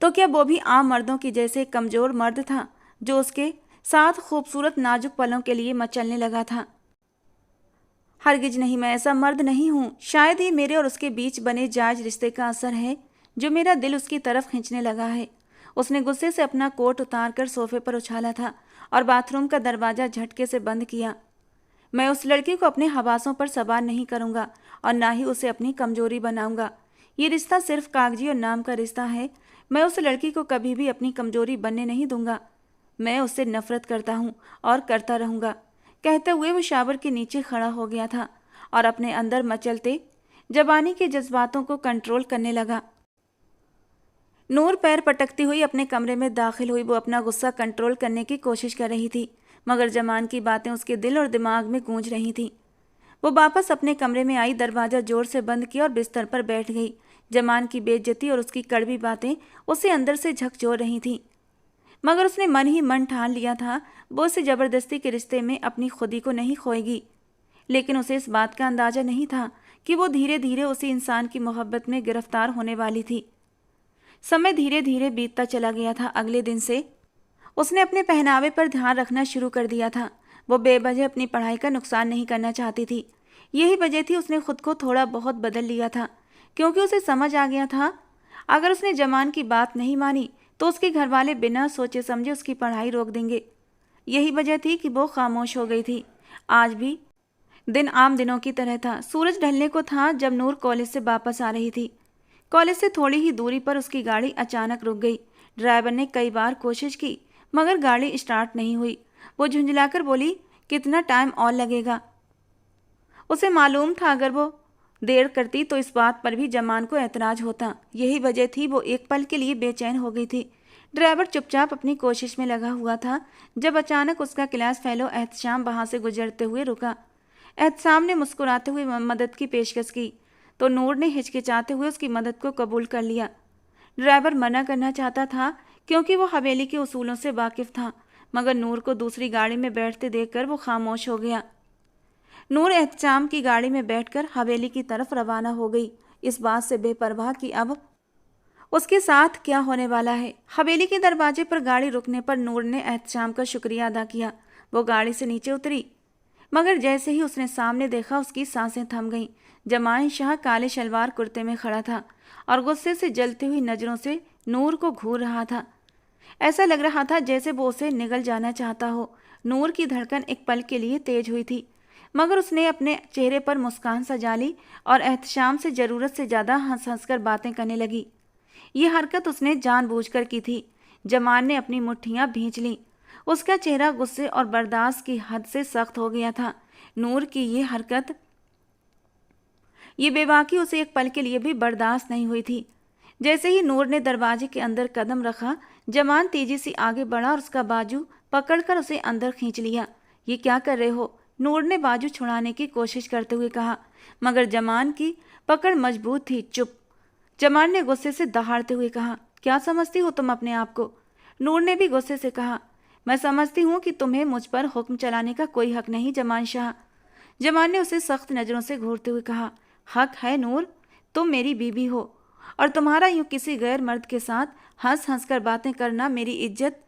तो क्या वो भी आम मर्दों की जैसे कमज़ोर मर्द था जो उसके साथ खूबसूरत नाजुक पलों के लिए मचलने लगा था? हरगिज नहीं, मैं ऐसा मर्द नहीं हूँ। शायद ही मेरे और उसके बीच बने जायज रिश्ते का असर है जो मेरा दिल उसकी तरफ खींचने लगा है। उसने गुस्से से अपना कोट उतार कर सोफे पर उछाला था और बाथरूम का दरवाज़ा झटके से बंद किया। मैं उस लड़की को अपने हवासों पर सवार नहीं करूँगा और ना ही उसे अपनी कमजोरी बनाऊँगा। ये रिश्ता सिर्फ कागजी और नाम का रिश्ता है। मैं उस लड़की को कभी भी अपनी कमजोरी बनने नहीं दूंगा। मैं उससे नफरत करता हूँ और करता रहूँगा। कहते हुए वो शावर के नीचे खड़ा हो गया था और अपने अंदर मचलते जवानी के जज्बातों को कंट्रोल करने लगा। नूर पैर पटकती हुई अपने कमरे में दाखिल हुई। वो अपना गुस्सा कंट्रोल करने की कोशिश कर रही थी, मगर जमान की बातें उसके दिल और दिमाग में गूंज रही थीं। वो वापस अपने कमरे में आई, दरवाज़ा जोर से बंद किया और बिस्तर पर बैठ गई। जमान की बेइज्जती और उसकी कड़वी बातें उसे अंदर से झकझोर रही थीं, मगर उसने मन ही मन ठान लिया था वो उसे ज़बरदस्ती के रिश्ते में अपनी खुदी को नहीं खोएगी। लेकिन उसे इस बात का अंदाज़ा नहीं था कि वो धीरे धीरे उसी इंसान की मोहब्बत में गिरफ्तार होने वाली थी। समय धीरे धीरे बीतता चला गया था। अगले दिन से उसने अपने पहनावे पर ध्यान रखना शुरू कर दिया था। वो बेवजह अपनी पढ़ाई का नुकसान नहीं करना चाहती थी। यही वजह थी उसने खुद को थोड़ा बहुत बदल लिया था, क्योंकि उसे समझ आ गया था अगर उसने जमान की बात नहीं मानी तो उसके घर वाले बिना सोचे समझे उसकी पढ़ाई रोक देंगे। यही वजह थी कि वो खामोश हो गई थी। आज भी दिन आम दिनों की तरह था। सूरज ढलने को था जब नूर कॉलेज से वापस आ रही थी। कॉलेज से थोड़ी ही दूरी पर उसकी गाड़ी अचानक रुक गई। ड्राइवर ने कई बार कोशिश की, मगर गाड़ी स्टार्ट नहीं हुई। वो झुंझलाकर बोली, कितना टाइम और लगेगा? उसे मालूम था अगर वो देर करती तो इस बात पर भी जमान को ऐतराज होता। यही वजह थी वो एक पल के लिए बेचैन हो गई थी। ड्राइवर चुपचाप अपनी कोशिश में लगा हुआ था जब अचानक उसका क्लास फेलो एहतशाम वहां से गुजरते हुए रुका। एहतशाम ने मुस्कुराते हुए मदद की पेशकश की तो नूर ने हिचकिचाते हुए उसकी मदद को कबूल कर लिया। ड्राइवर मना करना चाहता था क्योंकि वो हवेली के उसूलों से वाकिफ था, मगर नूर को दूसरी गाड़ी में बैठते देखकर वो खामोश हो गया। नूर एहतशाम की गाड़ी में बैठकर हवेली की तरफ रवाना हो गई, इस बात से बेपरवाह कि अब उसके साथ क्या होने वाला है। हवेली के दरवाजे पर गाड़ी रुकने पर नूर ने एहतशाम का शुक्रिया अदा किया। वो गाड़ी से नीचे उतरी, मगर जैसे ही उसने सामने देखा उसकी सांसें थम गईं। जमान शाह काले शलवार कुर्ते में खड़ा था और गुस्से से जलती हुई नज़रों से नूर को घूर रहा था। ऐसा लग रहा था जैसे वो उसे निगल जाना चाहता हो। नूर की धड़कन एक पल के लिए तेज हुई थी, मगर उसने अपने चेहरे पर मुस्कान सजा ली और एहतशाम से ज़रूरत से ज़्यादा हंस हंस कर बातें करने लगी। ये हरकत उसने जानबूझकर की थी। जमान ने अपनी मुट्ठियां भींच लीं। उसका चेहरा गुस्से और बर्दाश्त की हद से सख्त हो गया था। नूर की ये हरकत, ये बेबाकी उसे एक पल के लिए भी बर्दाश्त नहीं हुई थी। जैसे ही नूर ने दरवाजे के अंदर कदम रखा, जमान तेजी से आगे बढ़ा और उसका बाजू पकड़कर उसे अंदर खींच लिया। ये क्या कर रहे हो? नूर ने बाजू छुड़ाने की कोशिश करते हुए कहा, मगर जमान की पकड़ मजबूत थी। चुप, जमान ने गुस्से से दहाड़ते हुए कहा। क्या समझती हो तुम अपने आप को? नूर ने भी गुस्से से कहा। मैं समझती हूँ कि तुम्हें मुझ पर हुक्म चलाने का कोई हक नहीं जमान शाह। जमान ने उसे सख्त नज़रों से घूरते हुए कहा। हक है नूर, तुम मेरी बीवी हो और तुम्हारा यूं किसी गैर मर्द के साथ हंस हंस कर बातें करना मेरी इज्जत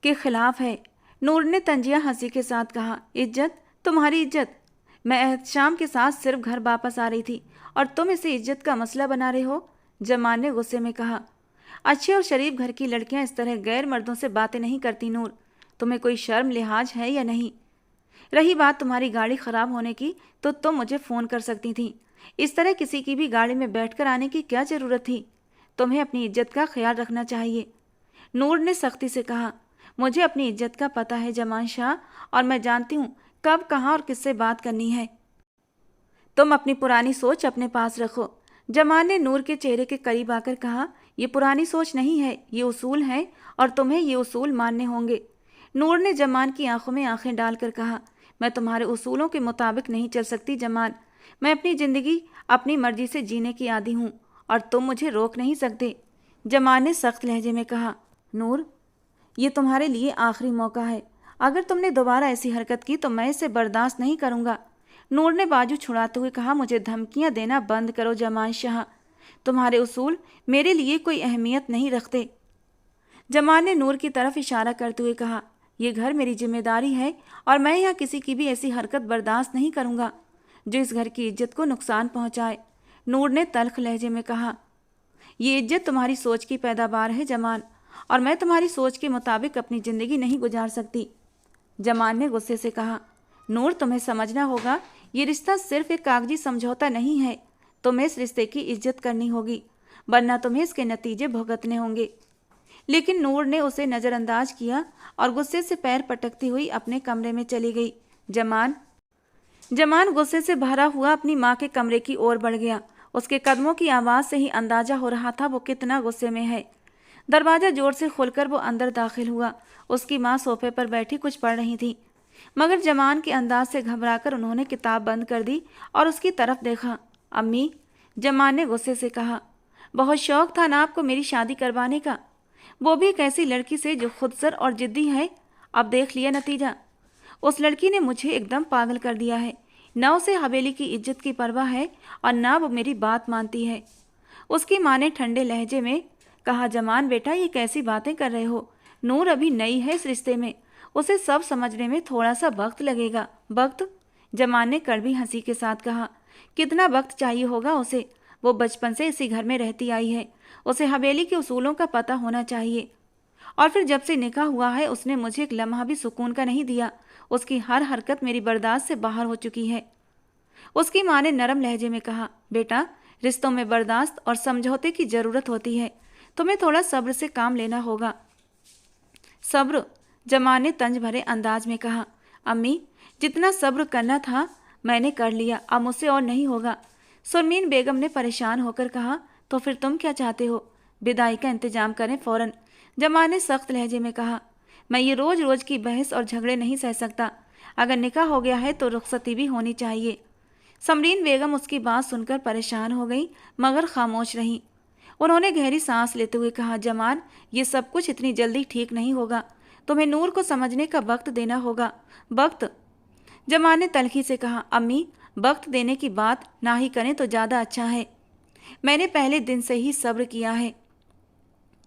के खिलाफ है। नूर ने तंजिया हंसी के साथ कहा। इज्जत? तुम्हारी इज्जत? मैं एहतशाम के साथ सिर्फ घर वापस आ रही थी और तुम इसे इज्जत का मसला बना रहे हो, जमान ने गुस्से में कहा। अच्छे और शरीफ घर की लड़कियां इस तरह गैर मर्दों से बातें नहीं करती नूर। तुम्हें कोई शर्म लिहाज है या नहीं? रही बात तुम्हारी गाड़ी खराब होने की, तो तुम मुझे फ़ोन कर सकती थी। इस तरह किसी की भी गाड़ी में बैठकर आने की क्या ज़रूरत थी? तुम्हें अपनी इज्जत का ख्याल रखना चाहिए, नूर ने सख्ती से कहा। मुझे अपनी इज्जत का पता है जमान शाह, और मैं जानती हूँ कब, कहाँ और किससे बात करनी है। तुम अपनी पुरानी सोच अपने पास रखो, जमान ने नूर के चेहरे के करीब आकर कहा। ये पुरानी सोच नहीं है, ये उसूल है, और तुम्हें ये उसूल मानने होंगे। नूर ने जमान की आंखों में आंखें डालकर कहा, मैं तुम्हारे उसूलों के मुताबिक नहीं चल सकती जमान। मैं अपनी ज़िंदगी अपनी मर्जी से जीने की आदी हूँ और तुम मुझे रोक नहीं सकते, जमान ने सख्त लहजे में कहा। नूर, ये तुम्हारे लिए आखिरी मौका है। अगर तुमने दोबारा ऐसी हरकत की तो मैं इसे बर्दाश्त नहीं करूँगा, नूर ने बाजू छुड़ाते हुए कहा। मुझे धमकियाँ देना बंद करो जमान शाह, तुम्हारे उसूल मेरे लिए कोई अहमियत नहीं रखते, जमान ने नूर की तरफ इशारा करते हुए कहा। यह घर मेरी जिम्मेदारी है और मैं यहाँ किसी की भी ऐसी हरकत बर्दाश्त नहीं करूँगा जो इस घर की इज्जत को नुकसान पहुँचाए, नूर ने तल्ख लहजे में कहा। ये इज्जत तुम्हारी सोच की पैदावार है जमान, और मैं तुम्हारी सोच के मुताबिक अपनी ज़िंदगी नहीं गुजार सकती, जमान ने गुस्से से कहा। नूर, तुम्हें समझना होगा, ये रिश्ता सिर्फ एक कागजी समझौता नहीं है। तुम्हें इस रिश्ते की इज्जत करनी होगी, वरना तुम्हें इसके नतीजे भुगतने होंगे। लेकिन नूर ने उसे नज़रअंदाज किया और गुस्से से पैर पटकती हुई अपने कमरे में चली गई। जमान गुस्से से भरा हुआ अपनी माँ के कमरे की ओर बढ़ गया। उसके कदमों की आवाज़ से ही अंदाजा हो रहा था वो कितना गुस्से में है। दरवाज़ा जोर से खोलकर वो अंदर दाखिल हुआ। उसकी माँ सोफे पर बैठी कुछ पढ़ रही थी, मगर जमान के अंदाज से घबराकर उन्होंने किताब बंद कर दी और उसकी तरफ देखा। अम्मी, जमान ने गुस्से से कहा, बहुत शौक था ना आपको मेरी शादी करवाने का, वो भी एक ऐसी लड़की से जो खुदसर और जिद्दी है। अब देख लिया नतीजा। उस लड़की ने मुझे एकदम पागल कर दिया है। न उसे हवेली की इज्जत की परवाह है और न वो मेरी बात मानती है, उसकी माँ ने ठंडे लहजे में कहा। जमान बेटा, ये कैसी बातें कर रहे हो? नूर अभी नई है इस रिश्ते में, उसे सब समझने में थोड़ा सा वक्त लगेगा। वक्त? जमान ने कड़वी हंसी के साथ कहा। कितना वक्त चाहिए होगा उसे? वो बचपन से इसी घर में रहती आई है, उसे हवेली के उसूलों का पता होना चाहिए। और फिर जब से निकाह हुआ है उसने मुझे एक लम्हा भी सुकून का नहीं दिया। उसकी हर हरकत मेरी बर्दाश्त से बाहर हो चुकी है, उसकी माँ ने नरम लहजे में कहा। बेटा, रिश्तों में बर्दाश्त और समझौते की ज़रूरत होती है, तुम्हें थोड़ा सब्र से काम लेना होगा। सब्र? जमान ने तंज भरे अंदाज में कहा। अम्मी, जितना सब्र करना था मैंने कर लिया, अब मुझसे और नहीं होगा, सुरमीन बेगम ने परेशान होकर कहा। तो फिर तुम क्या चाहते हो? विदाई का इंतजाम करें फ़ौरन, जमान ने सख्त लहजे में कहा। मैं ये रोज़ रोज़ की बहस और झगड़े नहीं सह सकता। अगर निकाह हो गया है तो रुखसती भी होनी चाहिए। समरीन बेगम उसकी बात सुनकर परेशान हो गई, मगर खामोश रहीं। उन्होंने गहरी सांस लेते हुए कहा, जमान, ये सब कुछ इतनी जल्दी ठीक नहीं होगा, तुम्हें नूर को समझने का वक्त देना होगा। वक्त? जमान ने तल्खी से कहा। अम्मी, वक्त देने की बात ना ही करें तो ज़्यादा अच्छा है, मैंने पहले दिन से ही सब्र किया है,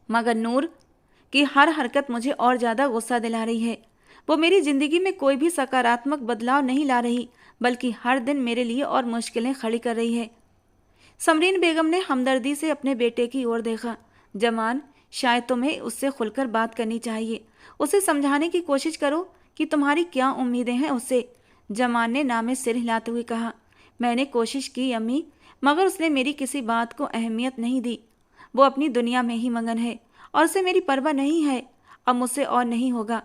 मगर नूर की हर हरकत मुझे और ज़्यादा गुस्सा दिला रही है। वो मेरी ज़िंदगी में कोई भी सकारात्मक बदलाव नहीं ला रही, बल्कि हर दिन मेरे लिए और मुश्किलें खड़ी कर रही है। समरीन बेगम ने हमदर्दी से अपने बेटे की ओर देखा। जमान, शायद तुम्हें उससे खुलकर बात करनी चाहिए, उसे समझाने की कोशिश करो कि तुम्हारी क्या उम्मीदें हैं उससे, जमान ने नामे सिर हिलाते हुए कहा। मैंने कोशिश की अम्मी, मगर उसने मेरी किसी बात को अहमियत नहीं दी। वो अपनी दुनिया में ही मगन है और उसे मेरी परवाह नहीं है। अब मुझसे और नहीं होगा,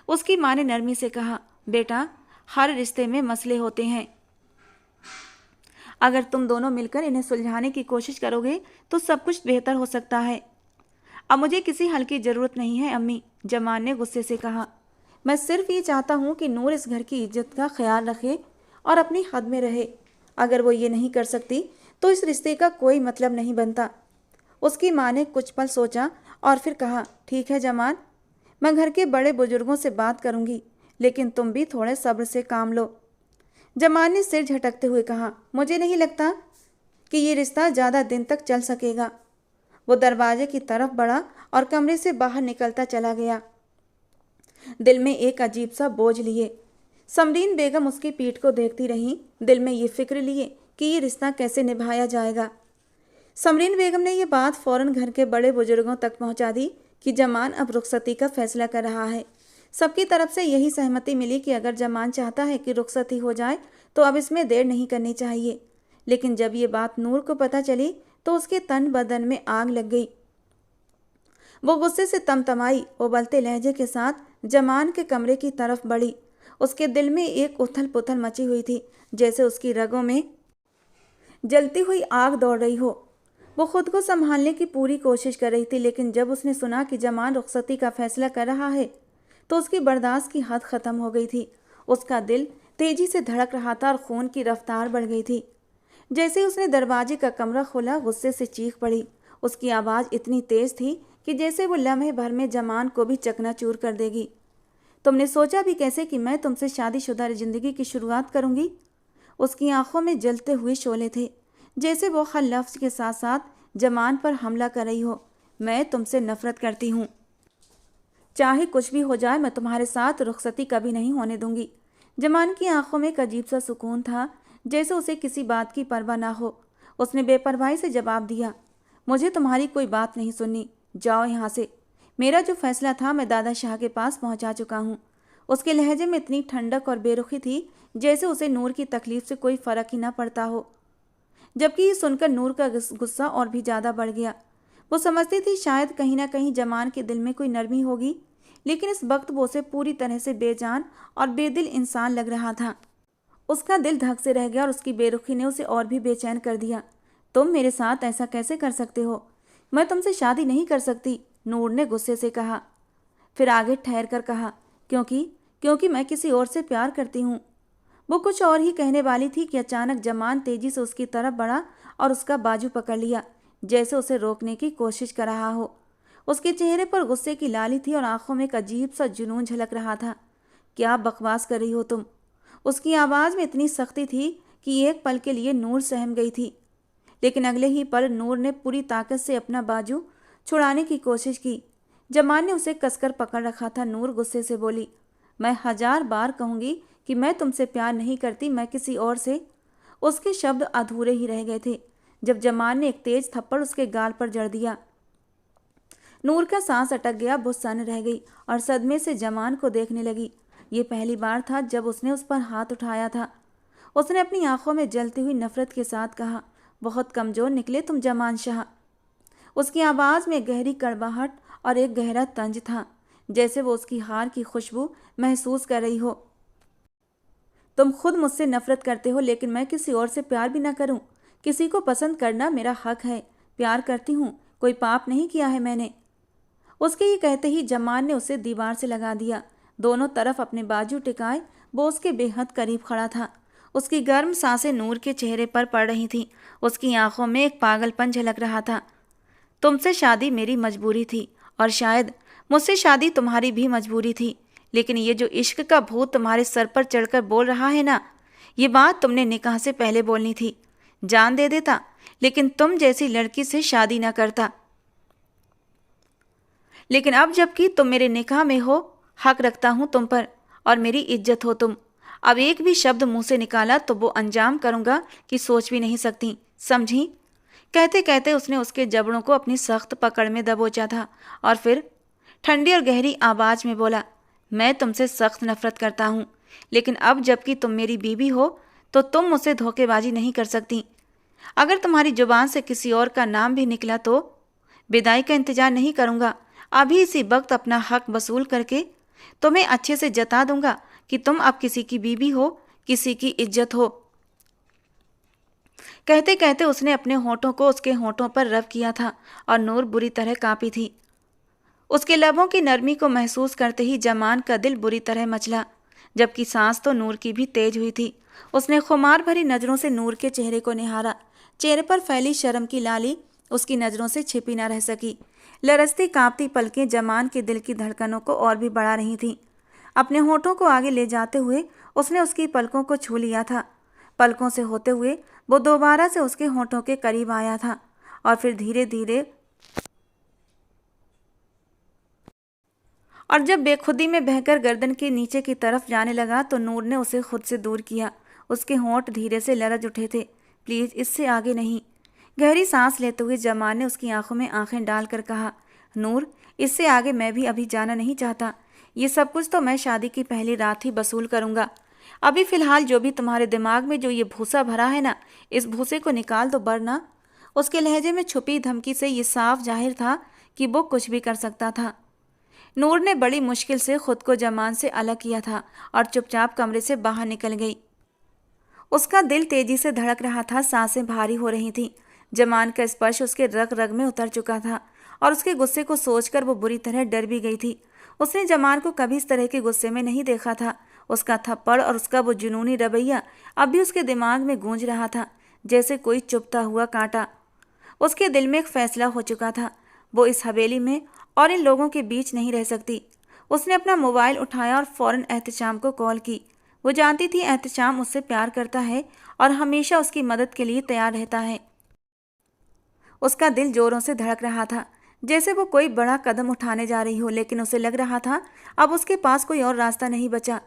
उसकी माँ ने नरमी से कहा। बेटा, हर रिश्ते में मसले होते हैं, अगर तुम दोनों मिलकर इन्हें सुलझाने की कोशिश करोगे तो सब कुछ बेहतर हो सकता है। अब मुझे किसी हल की ज़रूरत नहीं है अम्मी, जमान ने गुस्से से कहा। मैं सिर्फ ये चाहता हूँ कि नूर इस घर की इज्जत का ख्याल रखे और अपनी हद में रहे। अगर वो ये नहीं कर सकती तो इस रिश्ते का कोई मतलब नहीं बनता। उसकी माँ ने कुछ पल सोचा और फिर कहा, ठीक है जमान, मैं घर के बड़े बुजुर्गों से बात करूँगी, लेकिन तुम भी थोड़े सब्र से काम लो, जमान ने सिर झटकते हुए कहा। मुझे नहीं लगता कि ये रिश्ता ज़्यादा दिन तक चल सकेगा। वो दरवाजे की तरफ बढ़ा और कमरे से बाहर निकलता चला गया, दिल में एक अजीब सा बोझ लिए। समरीन बेगम उसकी पीठ को देखती रहीं, दिल में ये फिक्र लिए कि ये रिश्ता कैसे निभाया जाएगा। समरीन बेगम ने यह बात फौरन घर के बड़े बुजुर्गों तक पहुंचा दी कि जमान अब रुखसती का फैसला कर रहा है। सबकी तरफ से यही सहमति मिली कि अगर जमान चाहता है कि रुखसती हो जाए तो अब इसमें देर नहीं करनी चाहिए। लेकिन जब ये बात नूर को पता चली तो उसके तन बदन में आग लग गई। वो गुस्से से तमतमाई, उबलते लहजे के साथ जमान के कमरे की तरफ बढ़ी। उसके दिल में एक उथल पुथल मची हुई थी, जैसे उसकी रगों में जलती हुई आग दौड़ रही हो। वो खुद को संभालने की पूरी कोशिश कर रही थी, लेकिन जब उसने सुना कि जमान रुखसती का फैसला कर रहा है तो उसकी बर्दाश्त की हद खत्म हो गई थी। उसका दिल तेजी से धड़क रहा था और खून की रफ्तार बढ़ गई थी। जैसे ही उसने दरवाजे का कमरा खोला, गुस्से से चीख पड़ी। उसकी आवाज़ इतनी तेज थी कि जैसे वो लम्हे भर में जमान को भी चकनाचूर कर देगी। तुमने सोचा भी कैसे कि मैं तुमसे शादीशुदा जिंदगी की शुरुआत करूंगी? उसकी आंखों में जलते हुए शोले थे, जैसे वो हर लफ्ज के साथ साथ जमान पर हमला कर रही हो। मैं तुमसे नफरत करती हूँ। चाहे कुछ भी हो जाए, मैं तुम्हारे साथ रुखसती कभी नहीं होने दूंगी। जमान की आंखों में एक अजीब सा सुकून था, जैसे उसे किसी बात की परवाह ना हो। उसने बेपरवाही से जवाब दिया, मुझे तुम्हारी कोई बात नहीं सुननी, जाओ यहाँ से। मेरा जो फैसला था मैं दादा शाह के पास पहुँचा चुका हूँ। उसके लहजे में इतनी ठंडक और बेरुखी थी जैसे उसे नूर की तकलीफ से कोई फ़र्क ही ना पड़ता हो। जबकि ये सुनकर नूर का गुस्सा और भी ज़्यादा बढ़ गया। वो समझती थी शायद कहीं ना कहीं जमान के दिल में कोई नरमी होगी, लेकिन इस वक्त वो उसे पूरी तरह से बेजान और बेदिल इंसान लग रहा था। उसका दिल धक से रह गया और उसकी बेरुखी ने उसे और भी बेचैन कर दिया। तुम मेरे साथ ऐसा कैसे कर सकते हो? मैं तुमसे शादी नहीं कर सकती, नूर ने गुस्से से कहा। फिर आगे ठहर कर कहा, क्योंकि मैं किसी और से प्यार करती हूँ। वो कुछ और ही कहने वाली थी कि अचानक जमान तेजी से उसकी तरफ बढ़ा और उसका बाजू पकड़ लिया, जैसे उसे रोकने की कोशिश कर रहा हो। उसके चेहरे पर गुस्से की लाली थी और आंखों में एक अजीब सा जुनून झलक रहा था। क्या बकवास कर रही हो तुम? उसकी आवाज़ में इतनी सख्ती थी कि एक पल के लिए नूर सहम गई थी, लेकिन अगले ही पल नूर ने पूरी ताकत से अपना बाजू छुड़ाने की कोशिश की। जमान ने उसे कसकर पकड़ रखा था। नूर गुस्से से बोली, मैं 1000 बार कहूँगी कि मैं तुमसे प्यार नहीं करती, मैं किसी और से। उसके शब्द अधूरे ही रह गए थे जब जमान ने एक तेज थप्पड़ उसके गाल पर जड़ दिया। नूर का सांस अटक गया, वो सन्न रह गई और सदमे से जमान को देखने लगी। ये पहली बार था जब उसने उस पर हाथ उठाया था। उसने अपनी आंखों में जलती हुई नफरत के साथ कहा, बहुत कमज़ोर निकले तुम जमान शाह। उसकी आवाज़ में गहरी कड़वाहट और एक गहरा तंज था, जैसे वो उसकी हार की खुशबू महसूस कर रही हो। तुम खुद मुझसे नफरत करते हो, लेकिन मैं किसी और से प्यार भी ना करूं। किसी को पसंद करना मेरा हक है। प्यार करती हूँ, कोई पाप नहीं किया है मैंने। उसके ये कहते ही जमान ने उसे दीवार से लगा दिया। दोनों तरफ अपने बाजू टिकाए वो उसके बेहद करीब खड़ा था। उसकी गर्म सांसें नूर के चेहरे पर पड़ रही थीं। उसकी आंखों में एक पागलपन झलक रहा था। तुमसे शादी मेरी मजबूरी थी और शायद मुझसे शादी तुम्हारी भी मजबूरी थी, लेकिन ये जो इश्क का भूत तुम्हारे सर पर चढ़कर बोल रहा है ना, ये बात तुमने निकाह से पहले बोलनी थी। जान दे देता, लेकिन तुम जैसी लड़की से शादी ना करता। लेकिन अब जबकि तुम मेरे निकाह में हो, हक रखता हूँ तुम पर और मेरी इज्जत हो तुम। अब एक भी शब्द मुंह से निकाला तो वो अंजाम करूँगा कि सोच भी नहीं सकती, समझी? कहते कहते उसने उसके जबड़ों को अपनी सख्त पकड़ में दबोचा था और फिर ठंडी और गहरी आवाज़ में बोला, मैं तुमसे सख्त नफरत करता हूँ, लेकिन अब जबकि तुम मेरी बीवी हो तो तुम मुझसे धोखेबाजी नहीं कर सकती। अगर तुम्हारी जुबान से किसी और का नाम भी निकला तो विदाई का इंतजार नहीं करूँगा। अभी इसी वक्त अपना हक वसूल करके तुम्हें अच्छे से जता दूंगा कि तुम अब किसी की बीवी हो, किसी की इज्जत हो। कहते कहते उसने अपने होठों को उसके होठों पर रब किया था और नूर बुरी तरह कांपी थी। उसके लबों की नरमी को महसूस करते ही जमान का दिल बुरी तरह मचला, जबकि सांस तो नूर की भी तेज हुई थी। उसने खुमार भरी नज़रों से नूर के चेहरे को निहारा। चेहरे पर फैली शर्म की लाली उसकी नज़रों से छिपी न रह सकी। लरसती कांपती पलकें जमान के दिल की धड़कनों को और भी बढ़ा रही थीं। अपने होठों को आगे ले जाते हुए उसने उसकी पलकों को छू लिया था। पलकों से होते हुए वो दोबारा से उसके होठों के करीब आया था और फिर धीरे धीरे और जब बेखुदी में बहकर गर्दन के नीचे की तरफ जाने लगा तो नूर ने उसे खुद से दूर किया। उसके होंठ धीरे से लरज उठे थे। प्लीज़ इससे आगे नहीं। गहरी सांस लेते हुए जमान ने उसकी आंखों में आंखें डालकर कहा, नूर इससे आगे मैं भी अभी जाना नहीं चाहता। ये सब कुछ तो मैं शादी की पहली रात ही वसूल करूँगा। अभी फ़िलहाल जो भी तुम्हारे दिमाग में जो ये भूसा भरा है ना, इस भूसे को निकाल दो वरना। उसके लहजे में छुपी धमकी से ये साफ जाहिर था कि वो कुछ भी कर सकता था। नूर ने बड़ी मुश्किल से खुद को जमान से अलग किया था और चुपचाप कमरे से बाहर निकल गई। उसका दिल तेजी से धड़क रहा था, सांसें भारी हो रही थीं। जमान का स्पर्श उसके रग रग में उतर चुका था और उसके गुस्से को सोचकर वो बुरी तरह डर भी गई थी। उसने जमान को कभी इस तरह के गुस्से में नहीं देखा था। उसका थप्पड़ और उसका वो जुनूनी रवैया अब भी उसके दिमाग में गूंज रहा था, जैसे कोई चुभता हुआ कांटा। उसके दिल में एक फैसला हो चुका था, वो इस हवेली में और इन लोगों के बीच नहीं रह सकती। उसने अपना मोबाइल उठाया और फौरन एहतशाम को कॉल की। वो जानती थी एहतशाम उससे प्यार करता है और हमेशा उसकी मदद के लिए तैयार रहता है। उसका दिल जोरों से धड़क रहा था, जैसे वो कोई बड़ा कदम उठाने जा रही हो, लेकिन उसे लग रहा था अब उसके पास कोई और रास्ता नहीं बचा।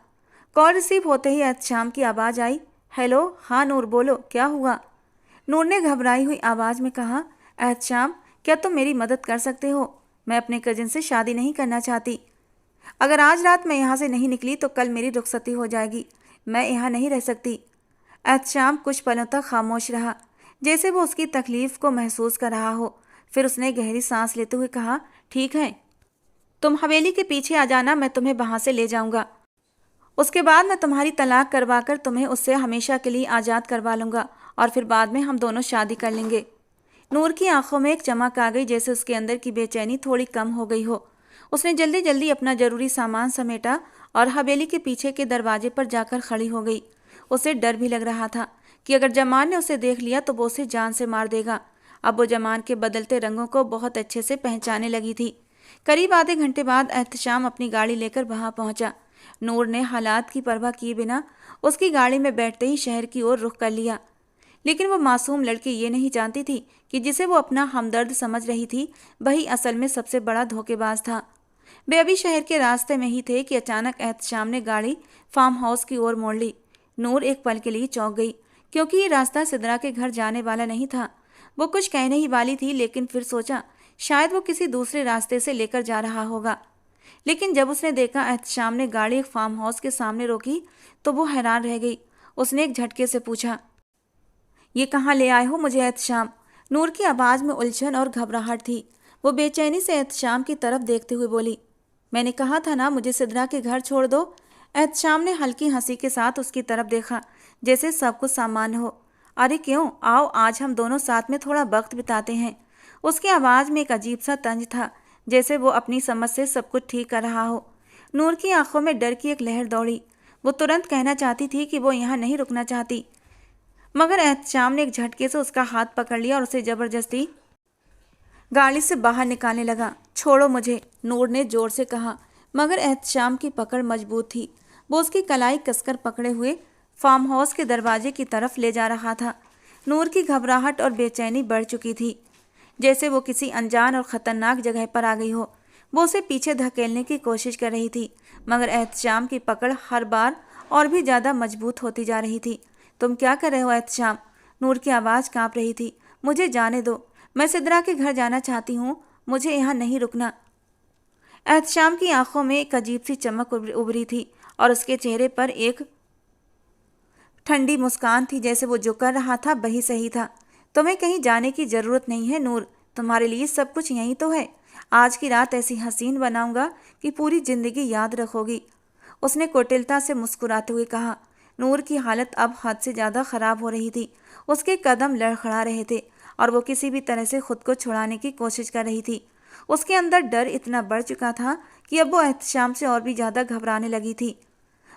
कॉल रिसीव होते ही एहतशाम की आवाज़ आई, हेलो, हाँ नूर बोलो, क्या हुआ? नूर ने घबराई हुई आवाज़ में कहा, एहतशाम क्या तुम मेरी मदद कर सकते हो? मैं अपने कजिन से शादी नहीं करना चाहती। अगर आज रात मैं यहाँ से नहीं निकली तो कल मेरी रुखसती हो जाएगी। मैं यहाँ नहीं रह सकती। एहतशाम कुछ पलों तक खामोश रहा, जैसे वो उसकी तकलीफ को महसूस कर रहा हो। फिर उसने गहरी सांस लेते हुए कहा, ठीक है, तुम हवेली के पीछे आ जाना, मैं तुम्हें वहाँ से ले जाऊँगा। उसके बाद मैं तुम्हारी तलाक करवा कर तुम्हें उससे हमेशा के लिए आज़ाद करवा लूँगा और फिर बाद में हम दोनों शादी कर लेंगे। नूर की आंखों में एक चमक आ गई, जैसे उसके अंदर की बेचैनी थोड़ी कम हो गई हो। उसने जल्दी जल्दी अपना जरूरी सामान समेटा और हवेली के पीछे के दरवाजे पर जाकर खड़ी हो गई। उसे डर भी लग रहा था कि अगर जमान ने उसे देख लिया तो वो उसे जान से मार देगा। अब वो जमान के बदलते रंगों को बहुत अच्छे से पहचानने लगी थी। करीब आधे घंटे बाद एहतशाम अपनी गाड़ी लेकर वहां पहुंचा। नूर ने हालात की परवाह किए बिना उसकी गाड़ी में बैठते ही शहर की ओर रुख कर लिया। लेकिन वो मासूम लड़की ये नहीं जानती थी कि जिसे वो अपना हमदर्द समझ रही थी वही असल में सबसे बड़ा धोखेबाज था। वे अभी शहर के रास्ते में ही थे कि अचानक एहतशाम ने गाड़ी फार्म हाउस की ओर मोड़ ली। नूर एक पल के लिए चौंक गई, क्योंकि ये रास्ता सिद्रा के घर जाने वाला नहीं था। वो कुछ कहने ही वाली थी, लेकिन फिर सोचा शायद वो किसी दूसरे रास्ते से लेकर जा रहा होगा। लेकिन जब उसने देखा एहतशाम ने गाड़ी एक फार्म हाउस के सामने रोकी तो वो हैरान रह गई। उसने एक झटके से पूछा, ये कहाँ ले आए हो मुझे एहतशाम? नूर की आवाज़ में उलझन और घबराहट थी। वो बेचैनी से एहतशाम की तरफ देखते हुए बोली, मैंने कहा था ना मुझे सिद्रा के घर छोड़ दो। एहतशाम ने हल्की हंसी के साथ उसकी तरफ देखा, जैसे सब कुछ सामान्य हो। अरे क्यों, आओ आज हम दोनों साथ में थोड़ा वक्त बिताते हैं। उसकी आवाज़ में एक अजीब सा तंज था, जैसे वो अपनी समझ से सब कुछ ठीक कर रहा हो। नूर की आंखों में डर की एक लहर दौड़ी। वो तुरंत कहना चाहती थी कि वो यहाँ नहीं रुकना चाहती, मगर एहतशाम ने एक झटके से उसका हाथ पकड़ लिया और उसे जबरदस्ती गाड़ी से बाहर निकालने लगा। छोड़ो मुझे, नूर ने जोर से कहा, मगर एहतशाम की पकड़ मजबूत थी। वो उसकी कलाई कसकर पकड़े हुए फार्म हाउस के दरवाजे की तरफ ले जा रहा था। नूर की घबराहट और बेचैनी बढ़ चुकी थी, जैसे वो किसी अनजान और ख़तरनाक जगह पर आ गई हो। वो उसे पीछे धकेलने की कोशिश कर रही थी, मगर एहतशाम की पकड़ हर बार और भी ज़्यादा मजबूत होती जा रही थी। तुम क्या कर रहे हो एहतशाम? नूर की आवाज़ कांप रही थी। मुझे जाने दो, मैं सिद्रा के घर जाना चाहती हूँ, मुझे यहाँ नहीं रुकना। एहतशाम की आंखों में एक अजीब सी चमक उभरी थी और उसके चेहरे पर एक ठंडी मुस्कान थी, जैसे वो जो कर रहा था वही सही था। तुम्हें कहीं जाने की ज़रूरत नहीं है नूर, तुम्हारे लिए सब कुछ यहीं तो है। आज की रात ऐसी हसीन बनाऊंगा कि पूरी ज़िंदगी याद रखोगी। उसने कुटिलता से मुस्कुराते हुए कहा। नूर की हालत अब हद से ज़्यादा ख़राब हो रही थी। उसके कदम लड़खड़ा रहे थे और वो किसी भी तरह से खुद को छुड़ाने की कोशिश कर रही थी। उसके अंदर डर इतना बढ़ चुका था कि अब वो एहतशाम से और भी ज़्यादा घबराने लगी थी।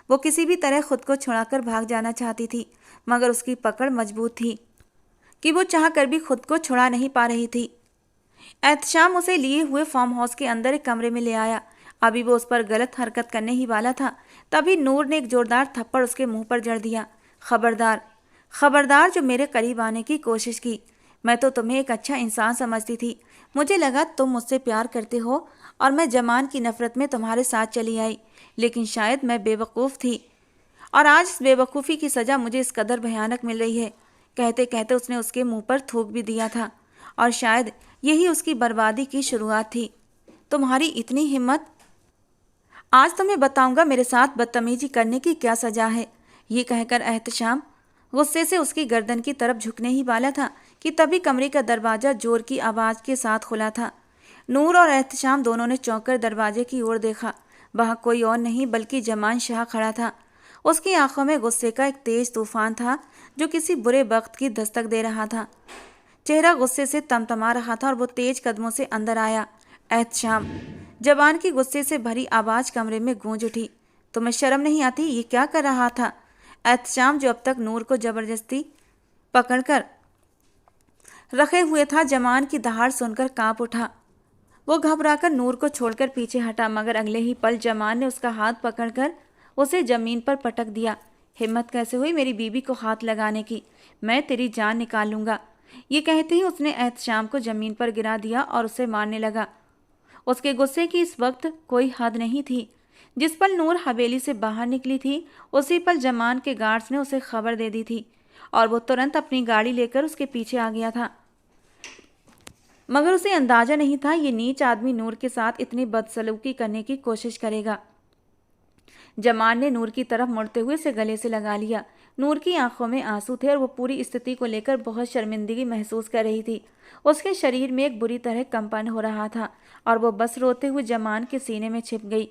वो किसी भी तरह खुद को छुड़ाकर भाग जाना चाहती थी, मगर उसकी पकड़ मजबूत थी कि वो चाह कर भी खुद को छुड़ा नहीं पा रही थी। एहतशाम उसे लिए हुए फार्म हाउस के अंदर एक कमरे में ले आया। अभी वो उस पर गलत हरकत करने ही वाला था, तभी नूर ने एक जोरदार थप्पड़ उसके मुंह पर जड़ दिया। खबरदार, खबरदार जो मेरे करीब आने की कोशिश की। मैं तो तुम्हें एक अच्छा इंसान समझती थी, मुझे लगा तुम मुझसे प्यार करते हो और मैं जमान की नफरत में तुम्हारे साथ चली आई, लेकिन शायद मैं बेवकूफ़ थी और आज इस बेवकूफ़ी की सज़ा मुझे इस कदर भयानक मिल रही है। कहते कहते उसने उसके मुंह पर थूक भी दिया था और शायद यही उसकी बर्बादी की शुरुआत थी। तुम्हारी इतनी हिम्मत! आज तुम्हें बताऊंगा मेरे साथ बदतमीजी करने की क्या सज़ा है। ये कहकर एहतशाम गुस्से से उसकी गर्दन की तरफ झुकने ही वाला था कि तभी कमरे का दरवाज़ा जोर की आवाज़ के साथ खुला था। नूर और एहतशाम दोनों ने चौंक कर दरवाजे की ओर देखा। वहाँ कोई और नहीं बल्कि जमान शाह खड़ा था। उसकी आंखों में गुस्से का एक तेज तूफान था जो किसी बुरे वक्त की दस्तक दे रहा था। चेहरा गुस्से से तमतमा रहा था और वो तेज कदमों से अंदर आया। एहतशाम! जवान की गुस्से से भरी आवाज़ कमरे में गूंज उठी। तुम्हें शर्म नहीं आती? ये क्या कर रहा था? एहतशाम, जो अब तक नूर को जबरदस्ती पकड़कर रखे हुए था, जमान की दहाड़ सुनकर कांप उठा। वो घबराकर नूर को छोड़कर पीछे हटा, मगर अगले ही पल जमान ने उसका हाथ पकड़कर उसे जमीन पर पटक दिया। हिम्मत कैसे हुई मेरी बीबी को हाथ लगाने की? मैं तेरी जान निकाल लूंगा। ये कहते ही उसने एहतशाम को जमीन पर गिरा दिया और उसे मारने लगा। उसके गुस्से की इस वक्त कोई हद नहीं थी। जिस पल नूर हवेली से बाहर निकली थी, उसी पल जमान के गार्ड्स ने उसे खबर दे दी थी और वो तुरंत अपनी गाड़ी लेकर उसके पीछे आ गया था। मगर उसे अंदाजा नहीं था ये नीच आदमी नूर के साथ इतनी बदसलूकी करने की कोशिश करेगा। जमान ने नूर की तरफ मुड़ते हुए उसे गले से लगा लिया। नूर की आंखों में आंसू थे और वो पूरी स्थिति को लेकर बहुत शर्मिंदगी महसूस कर रही थी। उसके शरीर में एक बुरी तरह कंपन हो रहा था और वो बस रोते हुए जमान के सीने में छिप गई।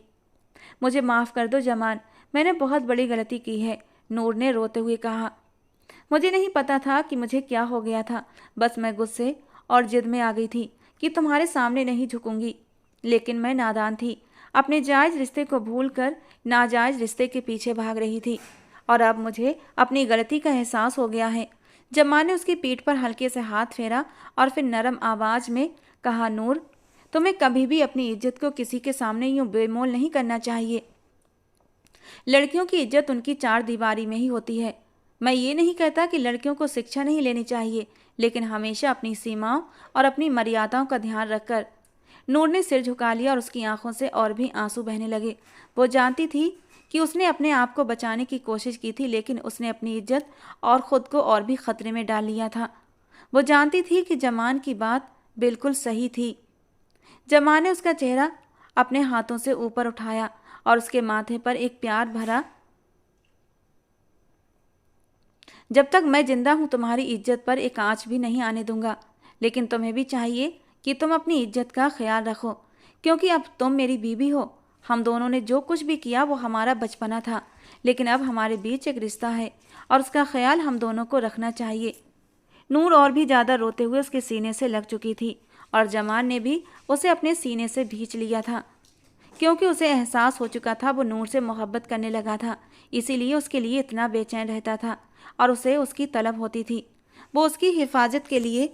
मुझे माफ़ कर दो जमान, मैंने बहुत बड़ी गलती की है, नूर ने रोते हुए कहा। मुझे नहीं पता था कि मुझे क्या हो गया था। बस मैं गुस्से और जिद में आ गई थी कि तुम्हारे सामने नहीं झुकूंगी, लेकिन मैं नादान थी। अपने जायज़ रिश्ते को भूलकर नाजायज़ रिश्ते के पीछे भाग रही थी और अब मुझे अपनी गलती का एहसास हो गया है। जमान ने उसकी पीठ पर हल्के से हाथ फेरा और फिर नरम आवाज़ में कहा, नूर, तुम्हें कभी भी अपनी इज्जत को किसी के सामने यूं बेमोल नहीं करना चाहिए। लड़कियों की इज्जत उनकी चार दीवारी में ही होती है। मैं ये नहीं कहता कि लड़कियों को शिक्षा नहीं लेनी चाहिए, लेकिन हमेशा अपनी सीमाओं और अपनी मर्यादाओं का ध्यान रखकर। नूर ने सिर झुका लिया और उसकी आंखों से और भी आंसू बहने लगे। वो जानती थी कि उसने अपने आप को बचाने की कोशिश की थी, लेकिन उसने अपनी इज्जत और ख़ुद को और भी खतरे में डाल लिया था। वो जानती थी कि जमान की बात बिल्कुल सही थी। जमान ने उसका चेहरा अपने हाथों से ऊपर उठाया और उसके माथे पर एक प्यार भरा, जब तक मैं जिंदा हूं तुम्हारी इज्जत पर एक आंच भी नहीं आने दूंगा। लेकिन तुम्हें भी चाहिए कि तुम अपनी इज्जत का ख्याल रखो, क्योंकि अब तुम मेरी बीवी हो। हम दोनों ने जो कुछ भी किया वो हमारा बचपना था, लेकिन अब हमारे बीच एक रिश्ता है और उसका ख्याल हम दोनों को रखना चाहिए। नूर और भी ज़्यादा रोते हुए उसके सीने से लग चुकी थी और जमान ने भी उसे अपने सीने से भींच लिया था, क्योंकि उसे एहसास हो चुका था वो नूर से मोहब्बत करने लगा था। इसीलिए उसके लिए इतना बेचैन रहता था और उसे उसकी तलब होती थी। वो उसकी हिफाजत के लिए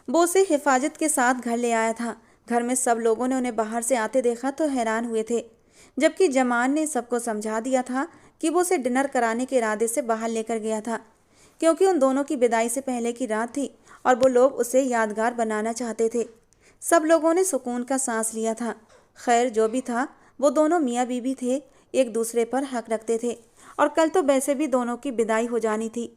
वो उसे हिफाजत के साथ घर ले आया था। घर में सब लोगों ने उन्हें बाहर से आते देखा तो हैरान हुए थे, जबकि जमान ने सबको समझा दिया था कि वो उसे डिनर कराने के इरादे से बाहर लेकर गया था, क्योंकि उन दोनों की विदाई से पहले की रात थी और वो लोग उसे यादगार बनाना चाहते थे। सब लोगों ने सुकून का सांस लिया था। खैर, जो भी था, वो दोनों मियाँ बीवी थे, एक दूसरे पर हक रखते थे और कल तो वैसे भी दोनों की विदाई हो जानी थी।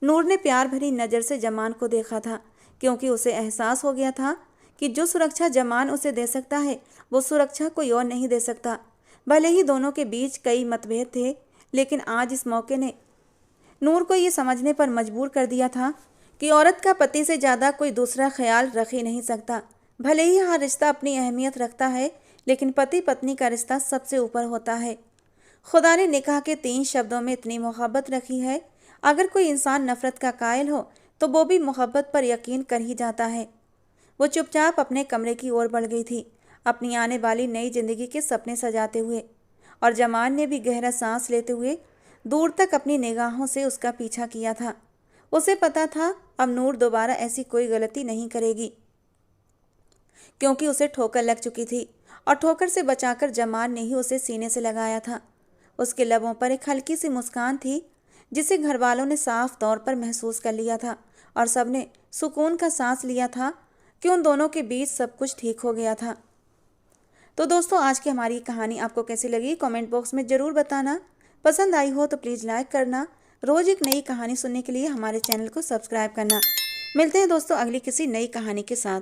नूर ने प्यार भरी नज़र से जमान को देखा था, क्योंकि उसे एहसास हो गया था कि जो सुरक्षा जमान उसे दे सकता है वो सुरक्षा कोई और नहीं दे सकता। भले ही दोनों के बीच कई मतभेद थे, लेकिन आज इस मौके ने नूर को ये समझने पर मजबूर कर दिया था कि औरत का पति से ज़्यादा कोई दूसरा ख्याल रख ही नहीं सकता। भले ही हर रिश्ता अपनी अहमियत रखता है, लेकिन पति पत्नी का रिश्ता सबसे ऊपर होता है। खुदा ने निकाह के 3 शब्दों में इतनी मोहब्बत रखी है, अगर कोई इंसान नफ़रत का कायल हो तो वो भी मोहब्बत पर यकीन कर ही जाता है। वो चुपचाप अपने कमरे की ओर बढ़ गई थी, अपनी आने वाली नई ज़िंदगी के सपने सजाते हुए, और जमान ने भी गहरा सांस लेते हुए दूर तक अपनी निगाहों से उसका पीछा किया था। उसे पता था अब नूर दोबारा ऐसी कोई गलती नहीं करेगी, क्योंकि उसे ठोकर लग चुकी थी और ठोकर से बचाकर जमान ने ही उसे सीने से लगाया था। उसके लबों पर एक हल्की सी मुस्कान थी जिसे घर वालों ने साफ तौर पर महसूस कर लिया था और सबने सुकून का सांस लिया था, कि उन दोनों के बीच सब कुछ ठीक हो गया था। तो दोस्तों, आज की हमारी कहानी आपको कैसी लगी कमेंट बॉक्स में ज़रूर बताना। पसंद आई हो तो प्लीज़ लाइक करना। रोज़ एक नई कहानी सुनने के लिए हमारे चैनल को सब्सक्राइब करना। मिलते हैं दोस्तों अगली किसी नई कहानी के साथ।